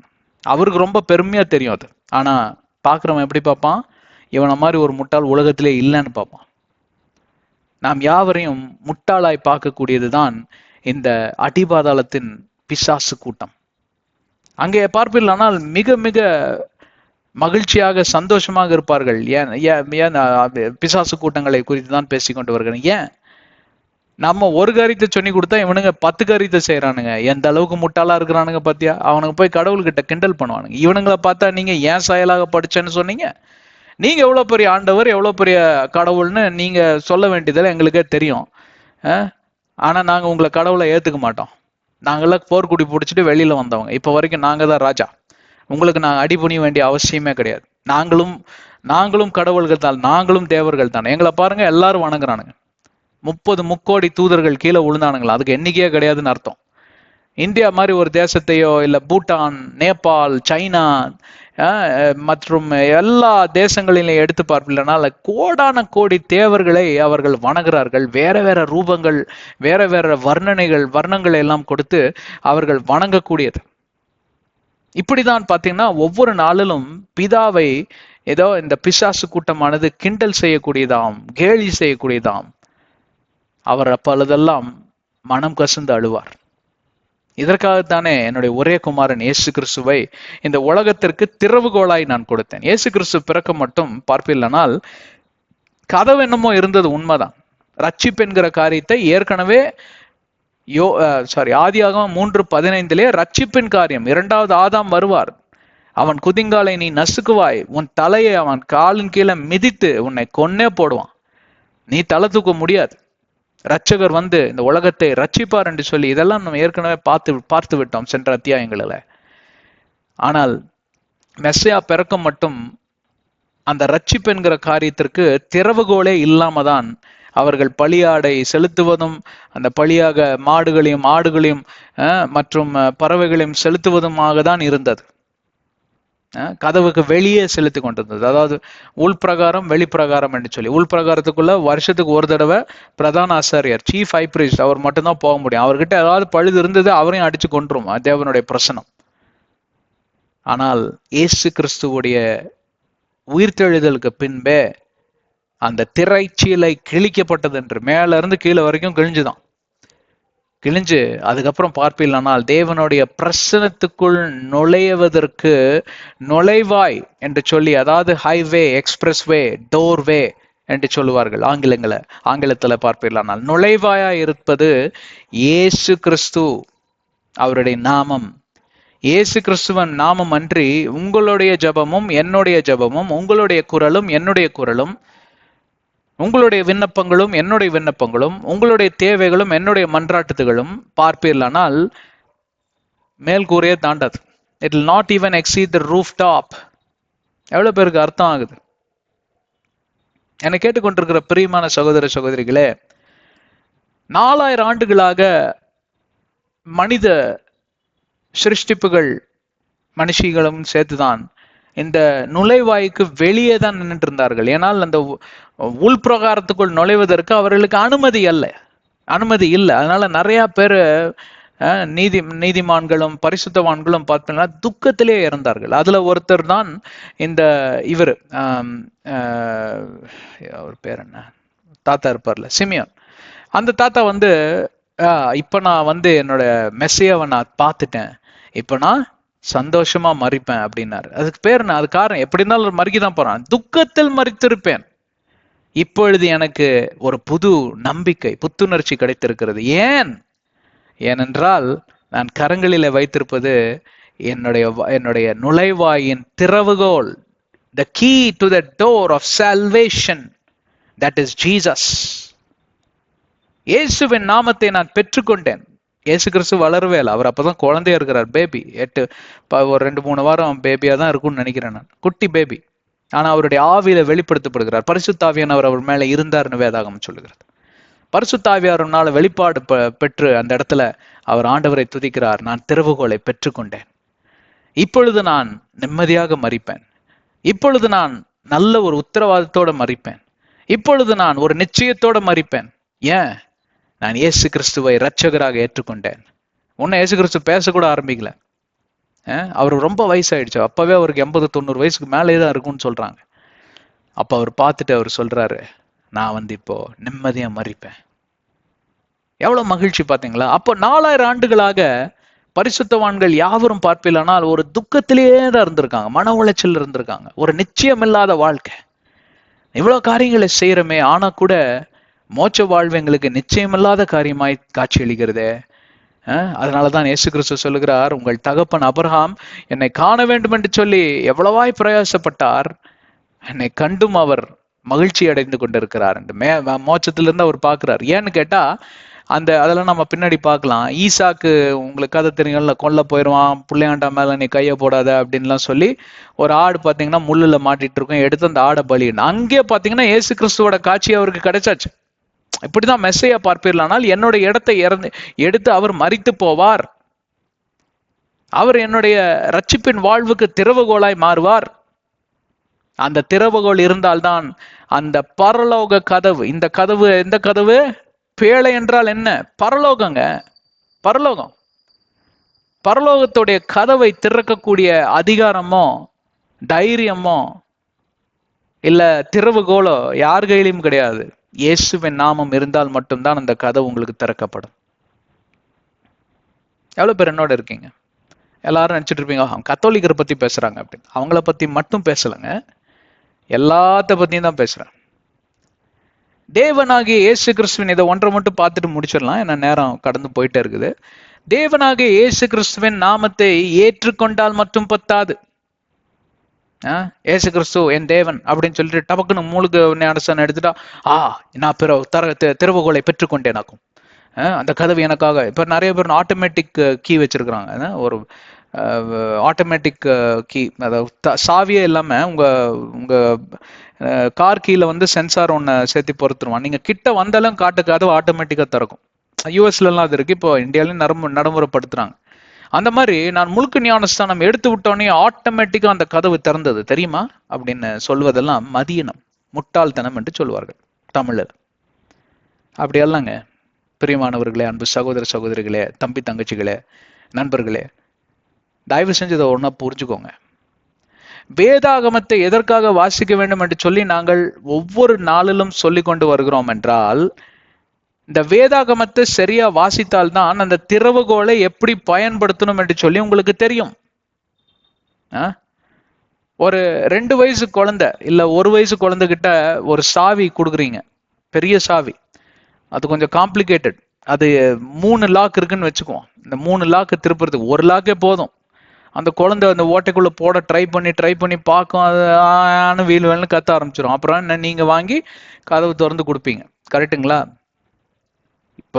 அவருக்கு ரொம்ப பெருமையா தெரியும் அது. ஆனா பாக்குறவன் எப்படி பார்ப்பான்? இவனை மாதிரி ஒரு முட்டாள் உலகத்திலே இல்லைன்னு பார்ப்பான். நாம் யாவரையும் முட்டாளாய் பார்க்கக்கூடியதுதான் இந்த அடிபாதாளத்தின் பிசாசு கூட்டம். அங்கே பார்ப்பீர்களானால் மிக மிக மகிழ்ச்சியாக சந்தோஷமாக இருப்பார்கள். ஏன் பிசாசு கூட்டங்களை குறித்து தான் பேசிக்கொண்டு வருகிறேன். ஏன்? நம்ம ஒரு காரியத்தை சொல்லி கொடுத்தா இவனுங்க 10 காரியத்தை செய்யறானுங்க. எந்த அளவுக்கு முட்டாளா இருக்கிறானுங்க பாத்தியா? அவனுங்க போய் கடவுள்கிட்ட கிண்டல் பண்ணுவானுங்க. இவனுங்களை பார்த்தா நீங்க ஏன் செயலாக படிச்சேன்னு சொன்னீங்க? நீங்க எவ்வளவு பெரிய ஆண்டவர், எவ்வளவு பெரிய கடவுள்னு நீங்க சொல்ல வேண்டியதில்லை, எங்களுக்கே தெரியும். ஆனா நாங்க உங்களை கடவுளை ஏத்துக்க மாட்டோம். நாங்கெல்லாம் போர்க்குடி பிடிச்சிட்டு வெளியில வந்தவங்க. இப்ப வரைக்கும் நாங்க தான் ராஜா. உங்களுக்கு நாங்க அடிபணிய வேண்டிய அவசியமே கிடையாது. நாங்களும் கடவுள்கள் தான், நாங்களும் தேவர்கள் தான். எங்களை பாருங்க, எல்லாரும் வணங்குறானுங்க. 30 முக்கோடி தூதர்கள் கீழே விழுந்தானுங்களா? அதுக்கு எண்ணிக்கையே கிடையாதுன்னு அர்த்தம். இந்தியா மாதிரி ஒரு தேசத்தையோ இல்ல பூட்டான், நேபாள், சைனா மற்றும் எல்லா தேசங்களிலும் எடுத்து பார்ப்பில்லைனால கோடான கோடி தேவர்களை அவர்கள் வணங்குறார்கள். வேற வேற ரூபங்கள், வேற வேற வர்ணங்களை எல்லாம் கொடுத்து அவர்கள் வணங்கக்கூடியது. இப்படிதான் பாத்தீங்கன்னா ஒவ்வொரு நாளிலும் பிதாவை ஏதோ இந்த பிசாசு கூட்டமானது கிண்டல் செய்யக்கூடியதாம், கேலி செய்யக்கூடியதாம். அவர் அப்பொழுதெல்லாம் மனம் கசந்து அழுவார். இதற்காகத்தானே என்னுடைய ஒரே குமாரன் இயேசு கிறிஸ்துவை இந்த உலகத்திற்கு திறவுகோலாய் நான் கொடுத்தேன். இயேசு கிறிஸ்து பிறக்க மட்டும் பார்ப்பில்லைனால் கதவு என்னமோ இருந்தது, உண்மைதான். ரட்சிப்பு என்கிற காரியத்தை ஏற்கனவே ஆதியாகமம் 3:15 ரட்சிப்பின் காரியம், 2வது ஆதாம் வருவார், அவன் குதிங்காலை நீ நசுக்குவாய், உன் தலையை அவன் காலின் கீழே மிதித்து உன்னை கொன்னே போடுவான், நீ தலை தூக்க முடியாது, ரட்சகர் வந்து இந்த உலகத்தை ரட்சிப்பார் என்று சொல்லி இதெல்லாம் நம்ம ஏற்கனவே பார்த்து விட்டோம் சென்ற அத்தியாயங்களில். ஆனால் மெஸ்ஸியா பிறக்க மட்டும் அந்த ரட்சிப்பு என்கிற காரியத்திற்கு திறவுகோலே இல்லாம தான் அவர்கள் பலியாடை செலுத்துவதும், அந்த பலியாக மாடுகளையும் ஆடுகளையும் மற்றும் பறவைகளையும் செலுத்துவதுமாக தான் இருந்தது. கதவுக்கு வெளியே செலுத்தி கொண்டிருந்தது. அதாவது உள்பிரகாரம் வெளிப்பிரகாரம் என்று சொல்லி, உள்பிரகாரத்துக்குள்ள வருஷத்துக்கு ஒரு தடவை பிரதான ஆசாரியர், சீஃப் ஹை பிரீஸ்ட், அவர் மட்டும்தான் போக முடியும். அவர்கிட்ட ஏதாவது பழுது இருந்தது அவரையும் அடிச்சு கொண்டுரும், தேவனுடைய பிரசனம். ஆனால் இயேசு கிறிஸ்துவுடைய உயிர்த்தெழுதலுக்கு பின்பே அந்த திரைச்சீலை கிழிக்கப்பட்டது என்று, மேல இருந்து கீழே வரைக்கும் கிழிஞ்சுதான். கிழிஞ்சு அதுக்கப்புறம் பார்ப்பில்லைனால் தேவனுடைய பிரசனத்துக்குள் நுழைவதற்கு நுழைவாய் என்று சொல்லி, அதாவது ஹைவே, எக்ஸ்பிரஸ்வே, டோர்வே என்று சொல்லுவார்கள் ஆங்கிலத்துல பார்ப்பில்லைனால், நுழைவாயா இருப்பது இயேசு கிறிஸ்து, அவருடைய நாமம். இயேசு கிறிஸ்துவன் நாமம் அன்றி உங்களுடைய ஜபமும் என்னுடைய ஜபமும், உங்களுடைய குரலும் என்னுடைய குரலும், உங்களுடைய விண்ணப்பங்களும் என்னுடைய விண்ணப்பங்களும், உங்களுடைய தேவைகளும் என்னுடைய மன்றாட்டுகளும் பார்ப்பீர்களானால் மேல் கூரையே தாண்டாது. It will not even exceed the rooftop. எவ்வளவு பேருக்கு அர்த்தம் ஆகுது? என்னை கேட்டுக்கொண்டிருக்கிற பிரியமான சகோதர சகோதரிகளே, 4000 ஆண்டுகளாக மனித சிருஷ்டிப்புகள், மனுஷிகளும் சேர்த்துதான் இந்த நுழைவாய்க்கு வெளியே தான் நின்றுட்டு இருந்தார்கள். ஏனால் அந்த உள்பிரகாரத்துக்குள் நுழைவதற்கு அவர்களுக்கு அனுமதி இல்லை. அதனால நிறைய பேர் நீதிமான்களும் பரிசுத்தவான்களும் பார்த்தீங்கன்னா துக்கத்திலே இறந்தார்கள். அதுல ஒருத்தர் தான் இந்த இவர், அவர் பேர் என்ன, தாத்தா இருப்பார்ல, சிமியோன். அந்த தாத்தா வந்து இப்ப நான் வந்து என்னோட மெஸ்ஸியாவை நான் பார்த்துட்டேன், இப்ப நான் சந்தோஷமா மறிப்பேன் அப்படின்னாரு. அதுக்கு பேர் என்ன? அது காரணம் எப்படி இருந்தாலும் மறிக்கதான் போறான். துக்கத்தில் மறித்திருப்பேன், இப்பொழுது எனக்கு ஒரு புது நம்பிக்கை, புத்துணர்ச்சி கிடைத்திருக்கிறது. ஏனென்றால் நான் கரங்களில வைத்திருப்பது என்னுடைய நுழைவாயின் திறவுகோல், the key to the door of salvation, that is Jesus. இயேசுவின் நாமத்தை நான் பெற்றுக்கொண்டேன். இயேசு கிறிஸ்து வளரவே இல்லை, அவர் அப்பதான் குழந்தையா இருக்கிறார், பேபி. ஒரு 2-3 வாரம் பேபியா தான் இருக்கும்னு நினைக்கிறேன் நான், குட்டி பேபி. ஆனா அவருடைய ஆவியில வெளிப்படுத்தப்படுகிறார். பரிசுத்தாவியானவர் அவர் மேல இருந்தார்னு வேதாகமம் சொல்லுகிறது. பரிசுத்தாவியாருனால வெளிப்பாடு பெற்று அந்த இடத்துல அவர் ஆண்டவரை துதிக்கிறார். நான் திறவுகோலை பெற்றுக்கொண்டேன், இப்பொழுது நான் நிம்மதியாக மறிப்பேன், இப்பொழுது நான் நல்ல ஒரு உத்தரவாதத்தோட மறிப்பேன், இப்பொழுது நான் ஒரு நிச்சயத்தோட மறிப்பேன். ஏன்? நான் இயேசு கிறிஸ்துவை இரட்சகராக ஏற்றுக்கொண்டேன். உன்னை இயேசு கிறிஸ்து பேசக்கூட ஆரம்பிக்கல. அவரு ரொம்ப வயசாயிடுச்சு, அப்பவே அவருக்கு 80-90 வயசுக்கு மேலே தான் இருக்கும்னு சொல்றாங்க. அப்ப அவர் பார்த்துட்டு அவர் சொல்றாரு, நான் வந்து இப்போ நிம்மதியா மறிப்பேன். எவ்வளவு மகிழ்ச்சி பாத்தீங்களா? அப்போ 4000 ஆண்டுகளாக பரிசுத்தவான்கள் யாவரும் பார்ப்பில்லைனால் ஒரு துக்கத்திலேயே தான் இருந்திருக்காங்க, மன உளைச்சல் இருந்திருக்காங்க, ஒரு நிச்சயம் இல்லாத வாழ்க்கை. இவ்வளவு காரியங்களை செய்யறமே, ஆனா கூட மோட்ச வாழ்வு எங்களுக்கு நிச்சயமில்லாத காரியமாய் காட்சியளிக்கிறதே. அதனாலதான் இயேசு கிறிஸ்து சொல்லுகிறார், உங்கள் தகப்பன் அபிரகாம் என்னை காண வேண்டும் என்று சொல்லி எவ்வளவாய் பிரயாசப்பட்டார், என்னை கண்டும் அவர் மகிழ்ச்சி அடைந்து கொண்டிருக்கிறார் என்று மோட்சத்திலிருந்து அவர் பார்க்கிறார். ஏன்னு கேட்டா, அதெல்லாம் நம்ம பின்னாடி பார்க்கலாம். ஈசாக்கு, உங்களுக்கு கதை தெரியும்ல, கொல்ல போயிடுவான், பிள்ளையாண்டா மேல நீ கைய போடாத அப்படின்லாம் சொல்லி ஒரு ஆடு பாத்தீங்கன்னா முள்ளுல மாட்டிட்டு இருக்கும், எடுத்து அந்த ஆடை பலியிடணும். அங்கே பாத்தீங்கன்னா இயேசு கிறிஸ்துவோட காட்சி அவருக்கு கிடைச்சாச்சு. இப்படிதான் மெஸ்ஸையா பார்ப்பீர்களானால் என்னுடைய இடத்தை எடுத்து அவர் மரித்து போவார், அவர் என்னுடைய ரட்சிப்பின் வாழ்வுக்கு திறவுகோலாய் மாறுவார். அந்த திறவுகோல் இருந்தால்தான் அந்த பரலோக கதவு, இந்த கதவு எந்த கதவு? பேழை என்றால் என்ன? பரலோகங்க, பரலோகம். பரலோகத்துடைய கதவை திறக்கக்கூடிய அதிகாரமோ தைரியமோ இல்ல திறவுகோலோ யார் கையிலும் கிடையாது. இயேசுவின் நாமம் இருந்தால் மட்டும்தான் அந்த கதவு உங்களுக்கு திறக்கப்படும். எவ்வளவு பேர் என்னோட இருக்கீங்க? எல்லாரும் நினைச்சிட்டு இருப்பீங்க கத்தோலிக்கரை பத்தி பேசுறாங்க அப்படின்னு. அவங்கள பத்தி மட்டும் பேசலங்க, எல்லாத்த பத்தியும் தான் பேசுறேன். தேவனாகிய இயேசு கிறிஸ்துவின், இதை ஒன்றை மட்டும் பார்த்துட்டு முடிச்சிடலாம், ஏன்னா நேரம் கடந்து போயிட்டே இருக்குது. தேவனாகிய இயேசு கிறிஸ்துவின் நாமத்தை ஏற்றுக்கொண்டால் மட்டும் பத்தாது. ஏசு கிறிஸ்து என் தேவன் அப்படின்னு சொல்லிட்டு டபக்குன்னு மூழ்கு ஞானஸ்தானம் எடுத்துட்டா, நான் திறவுகோலை பெற்றுக்கொண்டேனாக்கும், அந்த கதவு எனக்காக. இப்ப நிறைய பேர் ஆட்டோமேட்டிக் கீ வச்சிருக்கிறாங்க, ஒரு ஆட்டோமேட்டிக் கீ, அதாவது சாவியே இல்லாம உங்க உங்க கார் கீழே வந்து சென்சார் ஒன்று சேர்த்து பொறுத்துருவான். நீங்க கிட்ட வந்தாலும் கதவு ஆட்டோமேட்டிக்கா திறக்கும். யூஎஸ்ல எல்லாம் அது இருக்கு, இப்போ இந்தியாலையும் நடைமுறைப்படுத்துறாங்க. அந்த மாதிரி நான் முழுக்க ஞானஸ்தானம் எடுத்து விட்டோன்னே ஆட்டோமேட்டிக்கா அந்த கதவு திறந்தது தெரியுமா அப்படின்னு சொல்வதெல்லாம் மதியனம், முட்டாள்தனம் என்று சொல்வார்கள் தமிழில். அப்படியெல்லாங்க பிரியமானவர்களே, அன்பு சகோதர சகோதரிகளே, தம்பி தங்கச்சிகளே, நண்பர்களே, தயவு செஞ்சு இதை ஒன்றா புரிஞ்சுக்கோங்க. வேதாகமத்தை எதற்காக வாசிக்க வேண்டும் என்று சொல்லி நாங்கள் ஒவ்வொரு நாளிலும் சொல்லி கொண்டு வருகிறோம் என்றால், இந்த வேதாகமத்தை சரியா வாசித்தால்தான் அந்த திறவுகோலை எப்படி பயன்படுத்தணும் என்று சொல்லி உங்களுக்கு தெரியும். ஒரு 2 வயசு குழந்தை இல்ல 1 வயசு குழந்தைகிட்ட ஒரு சாவி கொடுக்குறீங்க, பெரிய சாவி, அது கொஞ்சம் காம்ப்ளிகேட்டட், அது 3 லாக் இருக்குன்னு வச்சுக்குவோம். இந்த 3 லாக்கு திருப்புறதுக்கு 1 லாக்கே போதும். அந்த குழந்தை அந்த ஓட்டைக்குள்ள போட ட்ரை பண்ணி பார்க்கும், அது வீல் கத்த ஆரம்பிச்சிடும். அப்புறம் நீங்க வாங்கி கதவு திறந்து கொடுப்பீங்க, கரெக்டுங்களா?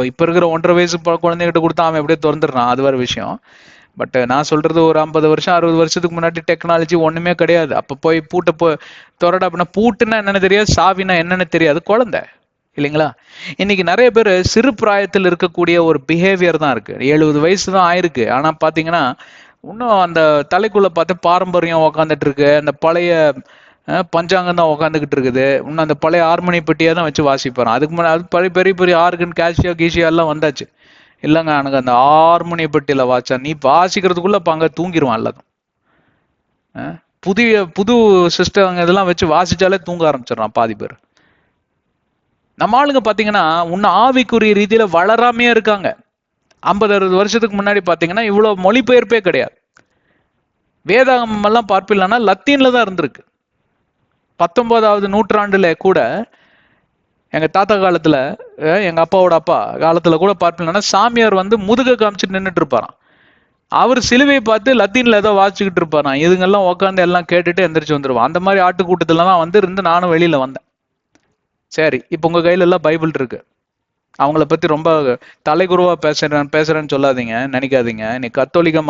இப்ப இருக்கிற 1.5 வயசு குழந்தைகிட்ட கொடுத்தா அவன் எப்படியே திறந்துடுறான், அது வேற விஷயம். பட் நான் சொல்றது ஒரு 50 வருஷம் 60 வருஷத்துக்கு முன்னாடி டெக்னாலஜி ஒண்ணுமே கிடையாது. அப்ப போய் பூட்டை திறட அப்படின்னா, பூட்டுன்னா என்னன்னு தெரியாது, சாவினா என்னன்னு தெரியாது, குழந்தை இல்லைங்களா? இன்னைக்கு நிறைய பேர் சிறு பிராயத்தில் இருக்கக்கூடிய ஒரு பிஹேவியர் தான் இருக்கு. 70 வயசு தான் ஆயிருக்கு, ஆனா பாத்தீங்கன்னா இன்னும் அந்த தலைக்குள்ள பார்த்து பாரம்பரியம் உக்காந்துட்டு இருக்கு, அந்த பழைய பஞ்சாங்கம் தான் உக்காந்துக்கிட்டு இருக்குது. இன்னும் அந்த பழைய ஹார்மோனி பெட்டியா தான் வச்சு வாசிப்பாரான். அதுக்கு முன்னாடி அது பெரிய பெரிய ஆர்கன், கேஷியா கீஷியா எல்லாம் வந்தாச்சு. இல்லைங்க, எனக்கு அந்த ஹார்மோனி பெட்டியில வாச்சா நீ வாசிக்கிறதுக்குள்ள அங்க தூங்கிடுவான் எல்லாரும். புது சிஸ்டம் இதெல்லாம் வச்சு வாசிச்சாலே தூங்க ஆரம்பிச்சிடறான் பாதி பேர். நம்ம ஆளுங்க பாத்தீங்கன்னா இன்னும் ஆவிக்குரிய ரீதியில வளராமையே இருக்காங்க. 50-60 வருஷத்துக்கு முன்னாடி பாத்தீங்கன்னா இவ்வளவு மொழிபெயர்ப்பே கிடையாது. வேதாகமம் எல்லாம் பார்ப்பில்லைன்னா லத்தீன்ல தான் இருந்திருக்கு. 19வது நூற்றாண்டுல கூட எங்க தாத்தா காலத்துல, எங்க அப்பாவோட அப்பா காலத்துல கூட பார்ப்பில்லைன்னா சாமியார் வந்து முதுக காமிச்சிட்டு நின்றுட்டு இருப்பாராம். அவர் சிலுவையை பார்த்து லத்தீன்ல ஏதோ வாசிச்சுக்கிட்டு இருப்பாராம். இதுங்கெல்லாம் உட்காந்து எல்லாம் கேட்டுட்டு எந்திரிச்சு வந்துருவான். அந்த மாதிரி ஆட்டுக்கூட்டத்துல தான் வந்து இருந்து நானும் வெளியில வந்தேன். சரி, இப்ப உங்க கையில எல்லாம் பைபிள் இருக்கு, அவங்கள பத்தி ரொம்ப தலைகுருவா பேசுறேன்னு சொல்லாதீங்க, நினைக்காதீங்க. இன்னைக்கு கத்தோலிக்க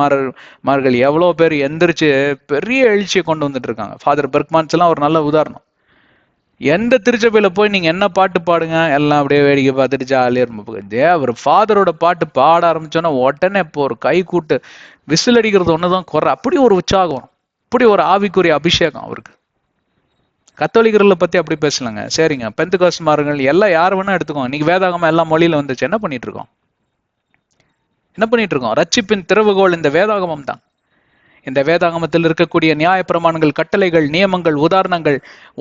மார்கள் எவ்வளவு பேர் எந்திரிச்சு பெரிய எழுச்சியை கொண்டு வந்துட்டு இருக்காங்க. ஃபாதர் பெர்க்மான்ஸ் எல்லாம் ஒரு நல்ல உதாரணம். எந்த திருச்சபையில போய் நீங்க என்ன பாட்டு பாடுங்க, எல்லாம் அப்படியே வேடிக்கை பார்த்துட்டு ஜாலியா இருக்கும். அவர் ஃபாதரோட பாட்டு பாட ஆரம்பிச்சோன்னா உடனே இப்போ ஒரு கை கூட்டு விசில் அடிக்கிறது ஒண்ணுதான் குறை. அப்படி ஒரு உற்சாகம், அப்படி ஒரு ஆவிக்குரிய அபிஷேகம் அவருக்கு. கத்தோலிக்கர்களை பத்தி அப்படி பேசலங்க. சரிங்க, பெந்தெகோஸ்தேமார்கள் எல்லாம் யார் வேணா எடுத்துக்கோங்க. இன்னைக்கு வேதாகமம் எல்லா மொழியில வந்துச்சு. என்ன பண்ணிட்டு இருக்கோம்? ரட்சிப்பின் திறவுகோல் இந்த வேதாகமம் தான். இந்த வேதாகமத்தில் இருக்கக்கூடிய நியாய பிரமாணங்கள், கட்டளைகள், நியமங்கள், உதாரணங்கள்,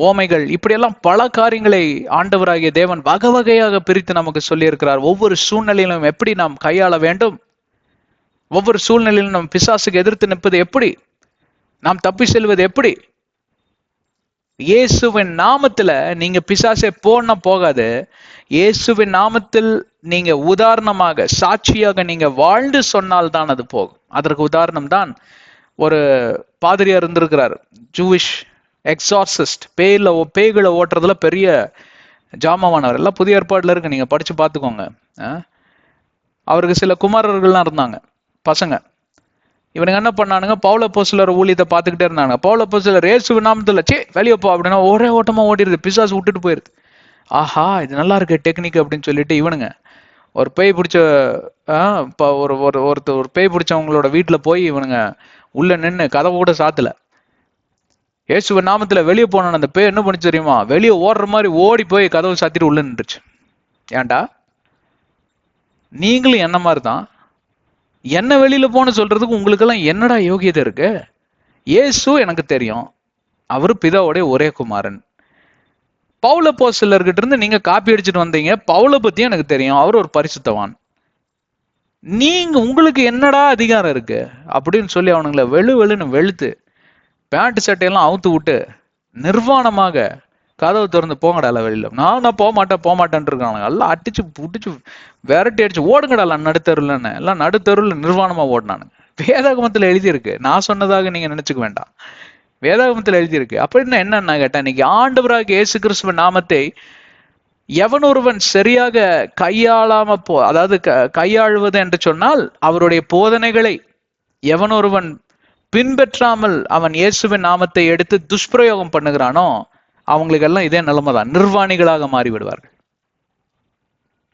ஓமைகள், இப்படியெல்லாம் பல காரியங்களை ஆண்டவராகிய தேவன் வகை வகையாக பிரித்து நமக்கு சொல்லி இருக்கிறார். ஒவ்வொரு சூழ்நிலையிலும் எப்படி நாம் கையாள வேண்டும், ஒவ்வொரு சூழ்நிலையிலும் நாம் பிசாசுக்கு எதிர்த்து நிற்பது எப்படி, நாம் தப்பி செல்வது எப்படி, இயேசுவின் நாமத்துல நீங்க பிசாசை போன போகாது. இயேசுவின் நாமத்தில் நீங்க உதாரணமாக சாட்சியாக நீங்க வாழ்ந்து சொன்னால்தான் அது போகும். அதற்கு உதாரணம் தான் ஒரு பாதிரியார் இருந்திருக்கிறார், ஜூவிஷ் எக்ஸார்சிஸ்ட். பேய்களை ஓட்டுறதுல பெரிய ஜாமவானவர். எல்லாம் புதிய ஏற்பாடுல இருக்கு, நீங்க படிச்சு பார்த்துக்கோங்க. அவருக்கு சில குமாரர்கள்லாம் இருந்தாங்க, பசங்க. இவனுங்க என்ன பண்ணானுங்க, பவுல் அப்போஸ்தலர் ஊழியத்தை பார்த்துக்கிட்டே இருந்தாங்க. பவுல் அப்போஸ்தலர் இயேசு நாமத்துல வெளியே போ அப்படின்னா ஒரே ஓட்டமா ஓடிடுது, பிசாசு விட்டுட்டு போயிருது. ஆஹா, இது நல்லா இருக்கு டெக்னிக் அப்படின்னு சொல்லிட்டு இவனுங்க ஒரு பேய் பிடிச்ச ஒரு பேய் பிடிச்சவங்களோட வீட்டுல போய் இவனுங்க உள்ள நின்று கதவை கூட சாத்தல. இயேசுவின் நாமத்துல வெளியே போன அந்த பேய் என்ன பண்ணிச்சு தெரியுமா, வெளியே ஓடுற மாதிரி ஓடி போய் கதவை சாத்திட்டு உள்ள நின்றுச்சு. ஏன்டா, நீங்களும் என்ன மாதிரி தான். என்ன வெளியில போன சொல்றதுக்கு உங்களுக்கு எல்லாம் என்னடா யோகியதை இருக்கு? இயேசு எனக்கு தெரியும், அவரு பிதாவுடைய ஒரே குமாரன். பவுல் அப்போஸ்தலர்கிட்ட இருந்து நீங்க காப்பி அடிச்சுட்டு வந்தீங்க. பவுலை பத்தியும் எனக்கு தெரியும், அவர் ஒரு பரிசுத்தவான். நீங்க உங்களுக்கு என்னடா அதிகாரம் இருக்கு அப்படின்னு சொல்லி அவனுங்களை வெளுன்னு வெளுத்து பேண்ட் சட்டையெல்லாம் அவுத்து விட்டு நிர்வாணமாக கதவு திறந்து போங்கடால வெளியில. நான் போக மாட்டேன் இருக்கானுங்க. எல்லாம் அடிச்சு புடிச்சு விரட்டி அடிச்சு ஓடுங்கடா நடுத்தருலன்னு. எல்லாம் நடுத்தருல நிர்வாணமா ஓடினானுங்க. வேதாகமத்துல எழுதியிருக்கு, நான் சொன்னதாக நீங்க நினைச்சுக்க வேண்டாம், வேதாகமத்துல எழுதியிருக்கு. அப்படின்னா என்னன்னா கேட்டா, இன்னைக்கு ஆண்டவராக இயேசு கிறிஸ்துவின் நாமத்தை எவன் ஒருவன் சரியாக கையாளாம அதாவது கையாளுவது என்று சொன்னால், அவருடைய போதனைகளை எவன் ஒருவன் பின்பற்றாமல் அவன் இயேசுவின் நாமத்தை எடுத்து துஷ்பிரயோகம் பண்ணுகிறானோ, அவங்களுக்கு எல்லாம் இதே நிலைமைதான், நிர்வாணிகளாக மாறி விடுவார்கள்.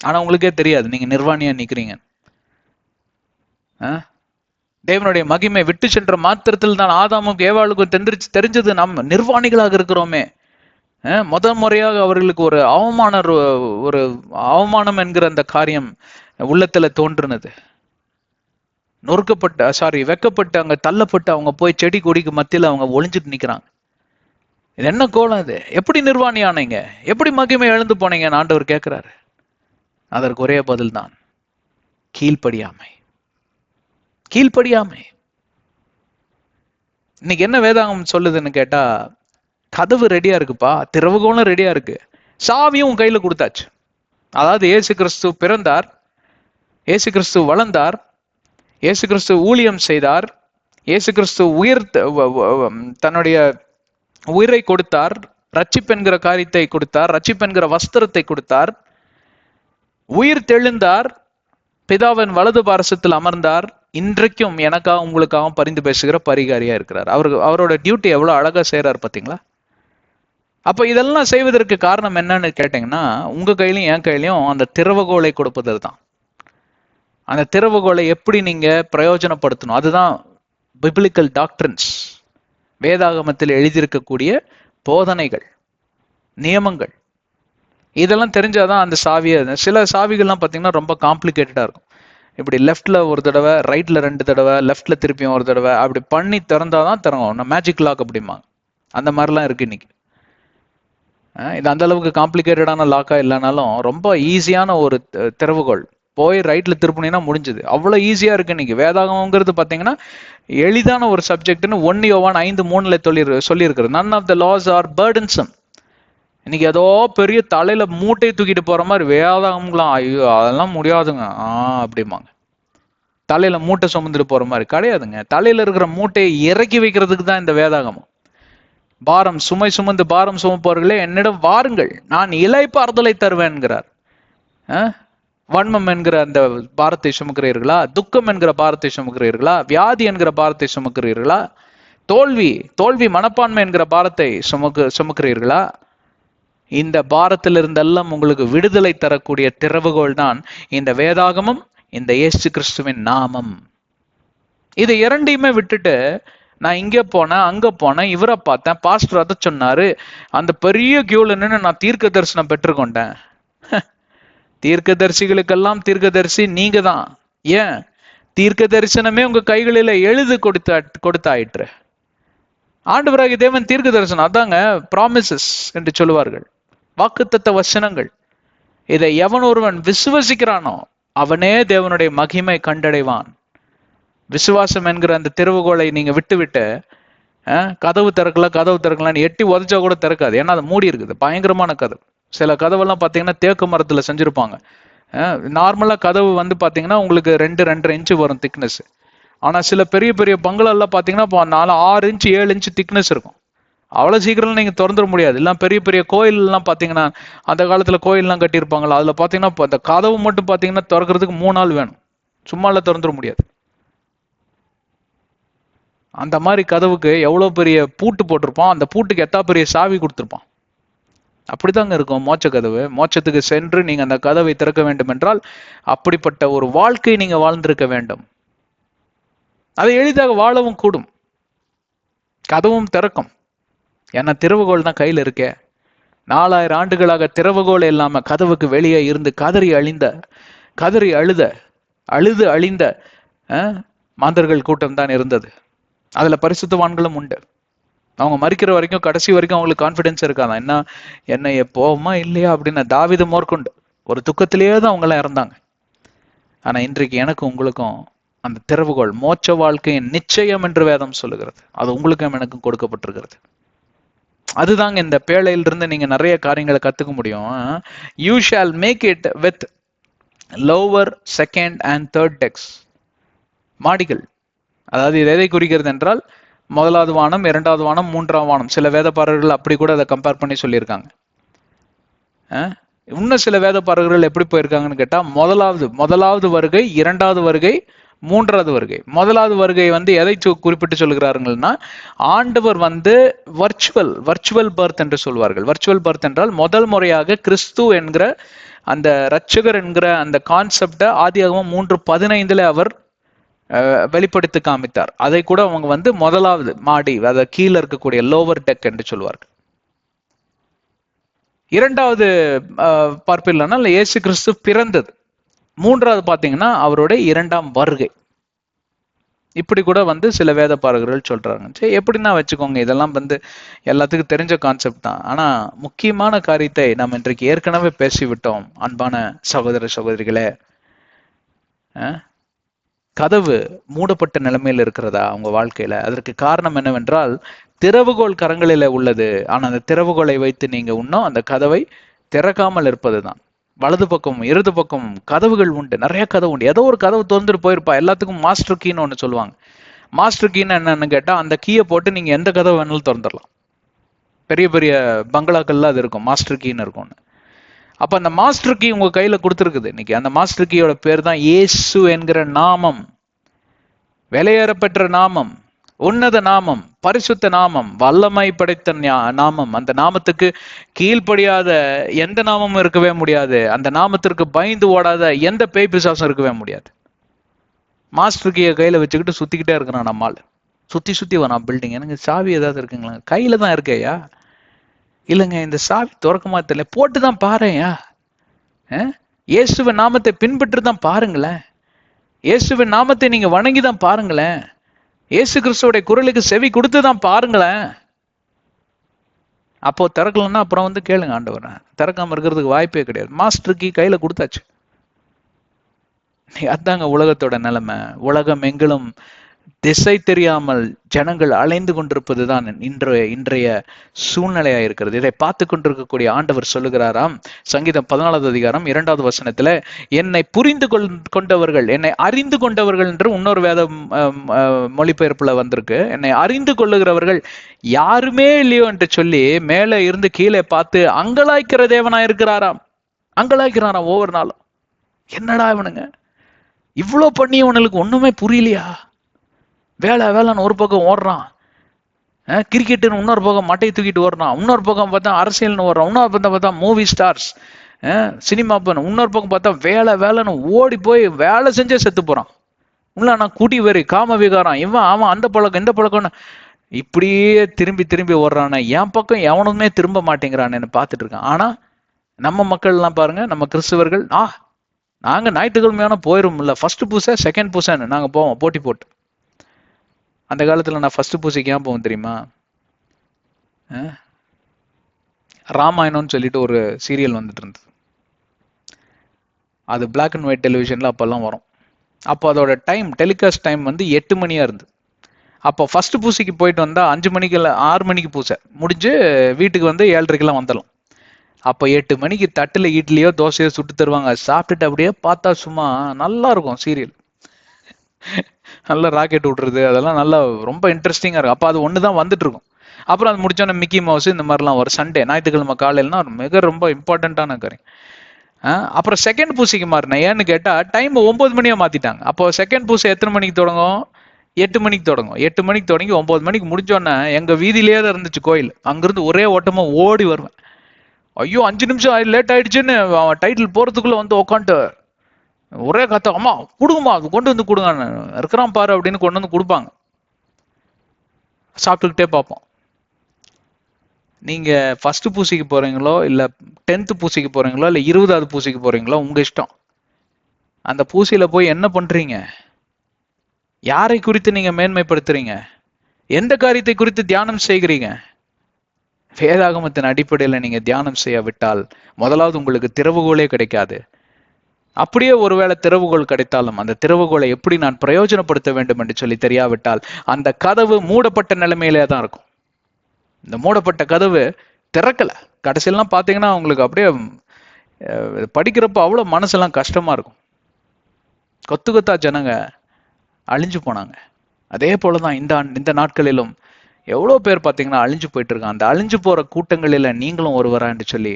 ஆனா உங்களுக்கே தெரியாது நீங்க நிர்வாணியா நிக்கிறீங்க. தேவனுடைய மகிமை விட்டு சென்ற மாத்திரத்தில் தான் ஆதாமும் ஏவாளுக்கும் தெரிஞ்சது, நம்ம நிர்வாணிகளாக இருக்கிறோமே. முறையாக அவர்களுக்கு ஒரு அவமானம் என்கிற அந்த காரியம் உள்ளத்துல தோன்றுனது. வெக்கப்பட்டு அங்க தள்ளப்பட்டு அவங்க போய் செடி கொடிக்கு மத்தியில அவங்க ஒளிஞ்சிட்டு நிக்கிறாங்க. இது என்ன கோலம் இது? எப்படி நிர்வாணி ஆனீங்க, எப்படி மகிமை எழுந்து போனீங்க ஆண்டவர் கேட்கிறாரு. அதற்கு ஒரே பதில் தான், கீழ்ப்படியாமை. இன்னைக்கு என்ன வேதாகம் சொல்லுதுன்னு கேட்டா, கதவு ரெடியா இருக்குப்பா, திறவுகோலும் ரெடியா இருக்கு, சாவியும் கையில கொடுத்தாச்சு. அதாவது இயேசு கிறிஸ்து பிறந்தார், இயேசு கிறிஸ்து வளர்ந்தார், இயேசு கிறிஸ்து ஊழியம் செய்தார், இயேசு கிறிஸ்து தன்னுடைய உயிரை கொடுத்தார், ரட்சிப்பென்கிற காரியத்தை கொடுத்தார், ரட்சிப்பென்கிற வஸ்திரத்தை கொடுத்தார், உயிர் தெழுந்தார், பிதாவின் வலது பாரசத்தில் அமர்ந்தார், இன்றைக்கும் எனக்காக உங்களுக்காக பரிந்து பேசுகிற பரிகாரியா இருக்கிறார். அவரோட டியூட்டி எவ்வளவு அழகா செய்யறாரு பாத்தீங்களா? அப்ப இதெல்லாம் செய்வதற்கு காரணம் என்னன்னு கேட்டீங்கன்னா, உங்க கையிலையும் என் கையிலையும் அந்த திறவுகோலை கொடுப்பது தான். அந்த திறவுகோலை எப்படி நீங்க பிரயோஜனப்படுத்தணும், அதுதான் பிப்ளிக்கல் டாக்டரின்ஸ், வேதாகமத்தில் எழுதியிருக்கக்கூடிய போதனைகள், நியமங்கள். இதெல்லாம் தெரிஞ்சாதான் அந்த சாவியை, சில சாவிகள்லாம் பார்த்தீங்கன்னா ரொம்ப காம்ப்ளிகேட்டடா இருக்கும். இப்படி லெஃப்ட்ல ஒரு தடவை, ரைட்ல 2 தடவை, லெஃப்ட்ல திருப்பியும் ஒரு தடவை, அப்படி பண்ணி திறந்தாதான் திறங்கும். மேஜிக் லாக் அப்படிம்பாங்க, அந்த மாதிரிலாம் இருக்கு இன்னைக்கு. இது அந்த அளவுக்கு காம்ப்ளிகேட்டடான லாக்கா இல்லைனாலும் ரொம்ப ஈஸியான ஒரு திறவுகோள். போய் ரைட்ல திருப்பினா முடிஞ்சது, அவ்வளவு ஈஸியா இருக்கு இன்னைக்கு. வேதாகமங்கிறது பாத்தீங்கன்னா எளிதான ஒரு சப்ஜெக்ட்னு 1 யோவான் 5:3 சொல்லியிருக்கிறது. none of the laws are burdensome. இன்னைக்கு ஏதோ பெரிய தலையில மூட்டையை தூக்கிட்டு போற மாதிரி வேதாகம்லாம், ஐயோ அதெல்லாம் முடியாதுங்க அப்படிம்பாங்க. தலையில மூட்டை சுமந்துட்டு போற மாதிரி கிடையாதுங்க. தலையில இருக்கிற மூட்டையை இறக்கி வைக்கிறதுக்கு தான் இந்த வேதாகமம். சுமை சுமந்து பாரம் சுமப்பவர்களே என்னிடம் வாருங்கள், நான் இளைப்பாறுதலை தருவேன்கிறார். வன்மம் என்கிற அந்த பாரத்தை சுமக்கிறீர்களா? துக்கம் என்கிற பாரத்தை சுமக்கிறீர்களா? வியாதி என்கிற பாரத்தை சுமக்கிறீர்களா? தோல்வி மனப்பான்மை என்கிற பாரத்தை சுமக்கிறீர்களா? இந்த பாரத்திலிருந்தெல்லாம் உங்களுக்கு விடுதலை தரக்கூடிய திறவுகோள் தான் இந்த வேதாகமம், இந்த இயேசு கிறிஸ்துவின் நாமம். இதை இரண்டையுமே விட்டுட்டு நான் இங்க போனேன், அங்க போனேன், இவரை பார்த்தேன், பாஸ்டர் அதை சொன்னாரு, அந்த பெரிய கியூல நின்று நான் தீர்க்க தரிசனம் பெற்றுக்கொண்டேன். தீர்க்க தரிசிகளுக்கெல்லாம் தீர்க்கதரிசி நீங்க தான். ஏன்? தீர்க்க தரிசனமே உங்க கைகளில எழுது கொடுத்தாயிற்று. ஆண்டவராகிய தேவன் தீர்க்க தரிசனம், அதாங்க ப்ராமிசஸ் என்று சொல்லுவார்கள், வாக்குத்தத்த வசனங்கள். இதை எவன் ஒருவன் விசுவசிக்கிறானோ அவனே தேவனுடைய மகிமை கண்டடைவான். விசுவாசம் என்கிற அந்த திறவுகோலை நீங்க விட்டுவிட்டு கதவு திறக்கலான்னு எட்டி உதச்சா கூட திறக்காது. ஏன்னா அது மூடி இருக்குது, பயங்கரமான கதவு. சில கதவெல்லாம் பார்த்தீங்கன்னா தேக்கு மரத்தில் செஞ்சுருப்பாங்க. நார்மலாக கதவு வந்து பார்த்தீங்கன்னா உங்களுக்கு 2-2.5 இன்ச்சு வரும் திக்னஸ். ஆனால் சில பெரிய பெரிய பங்களாலாம் பார்த்தீங்கன்னா 6 இன்ச்சு 7 இன்ச்சு திக்னஸ் இருக்கும். அவ்வளோ சீக்கிரம் நீங்கள் திறந்துட முடியாது. இல்லை பெரிய பெரிய கோயிலெலாம் பார்த்தீங்கன்னா, அந்த காலத்தில் கோயிலெலாம் கட்டியிருப்பாங்களா, அதில் பார்த்தீங்கன்னா அந்த கதவு மட்டும் பார்த்தீங்கன்னா திறக்கிறதுக்கு 3 நாள் வேணும். சும்மாலாம் திறந்துட முடியாது. அந்த மாதிரி கதவுக்கு எவ்வளோ பெரிய பூட்டு போட்டிருப்பான், அந்த பூட்டுக்கு எத்தா பெரிய சாவி கொடுத்துருப்பான். அப்படித்தாங்க இருக்கும் மோட்ச கதவு. மோட்சத்துக்கு சென்று நீங்க அந்த கதவை திறக்க வேண்டும் என்றால் அப்படிப்பட்ட ஒரு வாழ்க்கை நீங்க வாழ்ந்திருக்க வேண்டும். அதை எளிதாக வாழவும் கூடும், கதவும் திறக்கும். ஏன்னா திறவுகோல் தான் கையில் இருக்கே. 4000 ஆண்டுகளாக திறவுகோல் இல்லாம கதவுக்கு வெளியே இருந்து கதறி அழுது அழிந்த மாந்தர்கள் கூட்டம் தான் இருந்தது. அதுல பரிசுத்தவான்களும் உண்டு. அவங்க மறிக்கிற வரைக்கும், கடைசி வரைக்கும் அவங்களுக்கு கான்ஃபிடென்ஸ் இருக்காது. என்ன போவோமா இல்லையா அப்படின்னு. தாவீது மேற்கொண்டு ஒரு துக்கத்திலேயே தான் அவங்க எல்லாம் இறந்தாங்க. ஆனா இன்றைக்கு எனக்கும் உங்களுக்கும் அந்த திறவுகோல், மோட்ச வாழ்க்கையின் நிச்சயம் என்று வேதம் சொல்லுகிறது. அது உங்களுக்கும் எனக்கும் கொடுக்கப்பட்டிருக்கிறது. அதுதாங்க இந்த பேழையிலிருந்து நீங்க நிறைய காரியங்களை கத்துக்க முடியும். You shall make it with lower, second and third decks. மாடிகள். அதாவது இது எதை குறிக்கிறது என்றால், முதலாவது வானம், 2வது வானம், 3ஆம் வானம். சில வேதப்பாரர்கள் அப்படி கூட அதை கம்பேர் பண்ணி சொல்லியிருக்காங்க. இன்னும் சில வேதப்பாரர்கள் எப்படி போயிருக்காங்கன்னு கேட்டா, முதலாவது வருகை, 2வது வருகை, 3வது வருகை. முதலாவது வருகை வந்து எதை குறிப்பிட்டு சொல்கிறார்கள்னா, ஆண்டவர் வந்து வர்ச்சுவல் பர்த் என்று சொல்வார்கள். வர்ச்சுவல் பர்த் என்றால் முதல் முறையாக கிறிஸ்து என்கிற அந்த ரட்சகர் என்கிற அந்த கான்செப்டை ஆதியாகமம் 3:15 அவர் வெளிப்படுத்தி காமித்தார். அதை கூட அவங்க வந்து முதலாவது மாடி, அதை கீழே இருக்கக்கூடிய லோவர் டெக் என்று சொல்வார்கள். 2வது பார்ப்பில்லைன்னா இயேசு கிறிஸ்து பிறந்தது. 3வது பார்த்தீங்கன்னா அவருடைய 2ஆம் வருகை. இப்படி கூட வந்து சில வேதப்பாரகர்கள் சொல்றாங்க. சரி, எப்படின்னா வச்சுக்கோங்க, இதெல்லாம் வந்து எல்லாத்துக்கும் தெரிஞ்ச கான்செப்ட் தான். ஆனா முக்கியமான காரியத்தை நாம் இன்றைக்கு ஏற்கனவே பேசிவிட்டோம். அன்பான சகோதர சகோதரிகளே, கதவு மூடப்பட்ட நிலைமையில் இருக்கிறதா உங்க வாழ்க்கையில? அதற்கு காரணம் என்னவென்றால், திறவுகோல் கரங்களில உள்ளது. ஆனா அந்த திறவுகோலை வைத்து நீங்க இன்னும் அந்த கதவை திறக்காமல் இருப்பதுதான். வலது பக்கம் இடது பக்கம் கதவுகள் உண்டு, நிறைய கதவு உண்டு. ஏதோ ஒரு கதவு திறந்துட்டு போயிருப்பா. எல்லாத்துக்கும் மாஸ்டர் கீன்னு ஒன்று சொல்லுவாங்க. மாஸ்டர் கீன்னு என்னன்னு கேட்டா, அந்த கீயை போட்டு நீங்க எந்த கதவு வேணாலும் திறந்துடலாம். பெரிய பெரிய பங்களாக்கள்ல அது இருக்கும், மாஸ்டர் கீன்னு இருக்கும்னு. அப்ப அந்த மாஸ்டர் கீ உங்க கையில கொடுத்துருக்குது இன்னைக்கு. அந்த மாஸ்டர் கீயோட பேர் தான் இயேசு என்கிற நாமம். விலையேறப்பெற்ற நாமம், உன்னத நாமம், பரிசுத்த நாமம், வல்லமை படைத்த நாமம். அந்த நாமத்துக்கு கீழ்ப்படியாத எந்த நாமமும் இருக்கவே முடியாது. அந்த நாமத்திற்கு பயந்து ஓடாத எந்த பேய் பிசாசும் இருக்கவே முடியாது. மாஸ்டர் கீயை கையில வச்சுக்கிட்டு சுத்திக்கிட்டே இருக்கிறான் நம்மால். சுத்தி வரான் பில்டிங். எனக்கு சாவி ஏதாவது இருக்குங்களா? கையில தான் இருக்கேயா? இல்லைங்க, இந்த சாவி திறக்கமா தெரியல. போட்டுதான் பாருயா. இயேசுவின் நாமத்தை பின்பற்றி தான் பாருங்களேன். இயேசுவின் நாமத்தை நீங்க வணங்கி தான் பாருங்களேன். இயேசு கிறிஸ்துவோட குரலுக்கு செவி கொடுத்து தான் பாருங்களேன். அப்போ திறக்கலன்னா அப்புறம் வந்து கேளுங்க ஆண்டவரை. திறக்காம இருக்கிறதுக்கு வாய்ப்பே கிடையாது. மாஸ்டர் கீ கையில கொடுத்தாச்சு. அதாங்க உலகத்தோட நிலைமை. உலகம் எங்கிலும் திசை தெரியாமல் ஜனங்கள் அலைந்து கொண்டிருப்பதுதான் இன்றைய சூழ்நிலையா இருக்கிறது. இதை பார்த்து கொண்டிருக்கக்கூடிய ஆண்டவர் சொல்லுகிறாராம், சங்கீதம் 14வது அதிகாரம் 2வது வசனத்துல, என்னை புரிந்து கொண்டவர்கள், என்னை அறிந்து கொண்டவர்கள் என்று இன்னொரு வேத மொழிபெயர்ப்புல வந்திருக்கு. என்னை அறிந்து கொள்ளுகிறவர்கள் யாருமே இல்லையோ என்று சொல்லி மேலே இருந்து கீழே பார்த்து அங்கலாய்க்கிற தேவனாயிருக்கிறாராம். அங்கலாய்க்கிறாராம் ஒவ்வொரு நாளும். என்னடா இவனுங்க இவ்வளவு பண்ணி இவனுக்கு ஒண்ணுமே புரியலையா? வேலைன்னு ஒரு பக்கம் ஓடுறான், கிரிக்கெட்டுன்னு இன்னொரு பக்கம் மட்டையை தூக்கிட்டு ஓடுறான், இன்னொரு பக்கம் பார்த்தா அரசியல்னு ஓடுறான், இன்னொரு பக்கம் பார்த்தா மூவி ஸ்டார்ஸ், சினிமா பண்ண, இன்னொரு பக்கம் பார்த்தா வேலைன்னு ஓடி போய் வேலை செஞ்சே செத்து போறான். உள்ள நான் கூட்டி வேறு காம விகாரம், இவன் அவன் அந்த பழக்கம் இந்த பழக்கம்னு இப்படியே திரும்பி ஓடுறான. என் பக்கம் எவனுமே திரும்ப மாட்டேங்கிறான்னு பார்த்துட்டு இருக்கான். ஆனா நம்ம மக்கள் எல்லாம் பாருங்க, நம்ம கிறிஸ்தவர்கள், நாங்க ஞாயிற்றுக்கிழமையான போயிரும் இல்ல, ஃபர்ஸ்ட் பூசை செகண்ட் பூசைன்னு நாங்க போவோம் போட்டி போட்டு. அந்த காலத்துல நான் ஃபர்ஸ்ட் பூசைக்கு ஏன் போவோம் தெரியுமா? ராமாயணம்னு சொல்லிட்டு ஒரு சீரியல் வந்துட்டு இருந்தது. அது பிளாக் அண்ட் ஒயிட் டெலிவிஷன்ல அப்பெல்லாம் வரும். அப்போ அதோட டைம், டெலிகாஸ்ட் டைம் வந்து 8 மணியா இருந்தது. அப்போ ஃபர்ஸ்ட் பூசைக்கு போயிட்டு வந்தா 5 மணிக்கு இல்லை 6 மணிக்கு பூசை முடிஞ்சு வீட்டுக்கு வந்து 7:30க்கெல்லாம் வந்துடலாம். அப்போ 8 மணிக்கு தட்டுல இட்லியோ தோசையோ சுட்டு தருவாங்க. சாப்பிட்டுட்டு அப்படியே பார்த்தா சும்மா நல்லா இருக்கும் சீரியல். நல்லா ராக்கெட் விட்றது அதெல்லாம் நல்லா ரொம்ப இன்ட்ரெஸ்டிங்கா இருக்கும். அப்போ அது ஒன்று தான் வந்துட்டு இருக்கும். அப்புறம் அது முடிச்சோன்னே மிக்கி மவுஸ் இந்த மாதிரிலாம் ஒரு சண்டே ஞாயிற்றுக்கிழமை காலையிலனா மிக ரொம்ப இம்பார்ட்டண்ட்டான காரியம். அப்புறம் செகண்ட் பூசைக்கு மாறினேன். ஏன்னு கேட்டா டைம் 9 மணியா மாத்திட்டாங்க. அப்போ செகண்ட் பூசை எத்தனை மணிக்கு தொடங்கும்? 8 மணிக்கு தொடங்கும். 8 மணிக்கு தொடங்கி 9 மணிக்கு முடிஞ்சோன்னே எங்க வீதியிலேயே தான் இருந்துச்சு கோயில். அங்கிருந்து ஒரே ஓட்டமா ஓடி வருவேன். ஐயோ 5 நிமிஷம் லேட் ஆயிடுச்சுன்னு டைட்டில் போறதுக்குள்ள வந்து உக்காந்துட்டு ஒரே கத்த, அம்மா கொடுங்கம்மா அது கொண்டு வந்து கொடுங்க இருக்கிறான் பாரு அப்படின்னு கொண்டு வந்து கொடுப்பாங்க. சாப்பிட்டுக்கிட்டே பார்ப்போம். நீங்க ஃபர்ஸ்ட் பூசைக்கு போறீங்களோ இல்ல 10th பூசைக்கு போறீங்களோ இல்ல 20வது பூசைக்கு போறீங்களோ உங்க இஷ்டம். அந்த பூசையில போய் என்ன பண்றீங்க? யாரை குறித்து நீங்க மேன்மைப்படுத்துறீங்க? எந்த காரியத்தை குறித்து தியானம் செய்கிறீங்க? வேதாகமத்தின் அடிப்படையில் நீங்க தியானம் செய்யாவிட்டால் முதலாவது உங்களுக்கு திறவுகோலே கிடைக்காது. அப்படியே ஒருவேளை திறவுகோல் கிடைத்தாலும் அந்த திறவுகோலை எப்படி நான் பிரயோஜனப்படுத்த வேண்டும் என்று சொல்லி தெரியாவிட்டால் அந்த கதவு மூடப்பட்ட நிலைமையிலே தான் இருக்கும். இந்த மூடப்பட்ட கதவு திறக்கல. கடைசியெல்லாம் பார்த்தீங்கன்னா உங்களுக்கு அப்படியே படிக்கிறப்ப அவ்வளோ மனசெல்லாம் கஷ்டமா இருக்கும். கொத்து கொத்தா ஜனங்க அழிஞ்சு போனாங்க. அதே போலதான் இந்த நாட்களிலும் எவ்வளோ பேர் பார்த்தீங்கன்னா அழிஞ்சு போயிட்டு இருக்காங்க. அந்த அழிஞ்சு போற கூட்டங்களில் நீங்களும் ஒருவரா என்று சொல்லி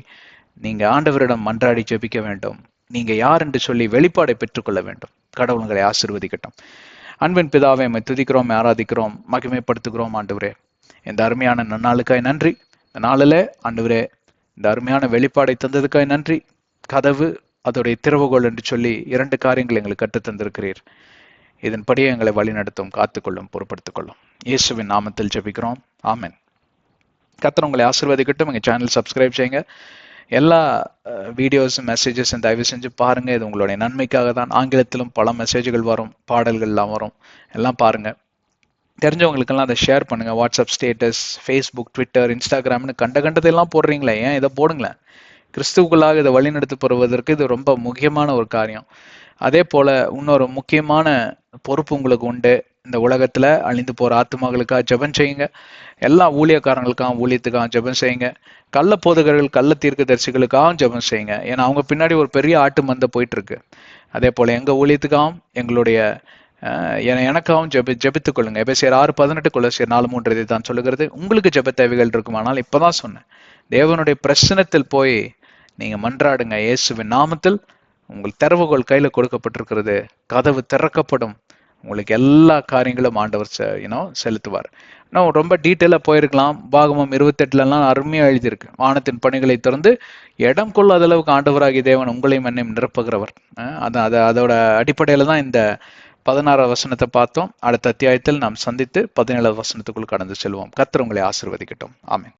நீங்க ஆண்டவரிடம் மன்றாடி ஜெபிக்க வேண்டும். நீங்க யார் என்று சொல்லி வெளிப்பாடை பெற்றுக்கொள்ள வேண்டும். கடவுள் உங்களை ஆசீர்வதிக்கட்டும். அன்பின் பிதாவை நம்மை துதிக்கிறோம், ஆராதிக்கிறோம், மகிமைப்படுத்துகிறோம். ஆண்டவரே இந்த அருமையான நன்னாளுக்காய் நன்றி. இந்த நாளில் ஆண்டவரே இந்த அருமையான வெளிப்பாடை தந்ததுக்காய் நன்றி. கதவு அதோடைய திறவுகோல் என்று சொல்லி 2 காரியங்கள் எங்களுக்கு கற்றுத் தந்திருக்கிறீர். இதன்படியே எங்களை வழிநடத்தும், காத்துக்கொள்ளும், பொறுப்படுத்திக் கொள்ளும். இயேசுவின் நாமத்தில் ஜெபிக்கிறோம். ஆமென். கர்த்தர் உங்களை ஆசீர்வதிக்கட்டும். எங்க சேனல் சப்ஸ்கிரைப் செய்யுங்க. எல்லா வீடியோஸ் மெசேஜஸ் தயவு செஞ்சு பாருங்க. இது உங்களுடைய நன்மைக்காக தான். ஆங்கிலத்திலும் பல மெசேஜ்கள் வரும், பாடல்கள்லாம் வரும். எல்லாம் பாருங்க. தெரிஞ்சவங்களுக்கெல்லாம் அதை ஷேர் பண்ணுங்க. வாட்ஸ்அப் ஸ்டேட்டஸ், ஃபேஸ்புக், ட்விட்டர், இன்ஸ்டாகிராம்னு கண்டதெல்லாம் போடுறீங்களே, ஏன் இதை போடுங்களேன். கிறிஸ்துவுக்குள்ளாக இதை வழிநடத்தி போடுவதற்கு இது ரொம்ப முக்கியமான ஒரு காரியம். அதே போல இன்னொரு முக்கியமான பொறுப்பு உங்களுக்கு உண்டு. இந்த உலகத்துல அழிந்து போற ஆத்துமாக்களுக்காக ஜெபம் செய்யுங்க. எல்லா ஊழியக்காரங்களுக்காக ஊழியத்துக்காக ஜெபம் செய்யுங்க. கள்ள போதகர்கள், கள்ள தீர்க்கதரிசிகளுக்காகவும் ஜெபம் செய்யுங்க. ஏன்னா அவங்க பின்னாடி ஒரு பெரிய ஆட்டு மந்தை போயிட்டு இருக்கு. அதே போல எங்க ஊழியத்துக்காகவும் எங்களுடைய எனக்காகவும் ஜெபித்துக் கொள்ளுங்க. எபேசியர் 6:18, கொலோசியர் 4:3 இதை தான் சொல்லுகிறது. உங்களுக்கு ஜெப தேவைகள் இருக்குமானால் இப்பதான் சொன்னேன், தேவனுடைய பிரசனத்தில் போய் நீங்க மன்றாடுங்க. இயேசுவின் நாமத்தில் உங்கள் திறவுகோல் கையில கொடுக்கப்பட்டிருக்கிறது. கதவு திறக்கப்படும். உங்களுக்கு எல்லா காரியங்களும் ஆண்டவர் செலுத்துவார். இன்னும் ரொம்ப டீட்டெயிலா போயிருக்கலாம். பாகமம் 28 அருமையா எழுதியிருக்கு. வானத்தின் பணிகளை திறந்து இடம் கொள்ளாத அளவுக்கு ஆண்டவராகிய தேவன் உங்களையும் என்னையும் நிரப்புகிறவர். அதோட அடிப்படையில தான் இந்த 16வது வசனத்தை பார்த்தோம். அடுத்த அத்தியாயத்தில் நாம் சந்தித்து 17வது வசனத்துக்குள் கடந்து செல்வோம். கர்த்தர் உங்களை ஆசீர்வதிக்கட்டும். ஆமென்.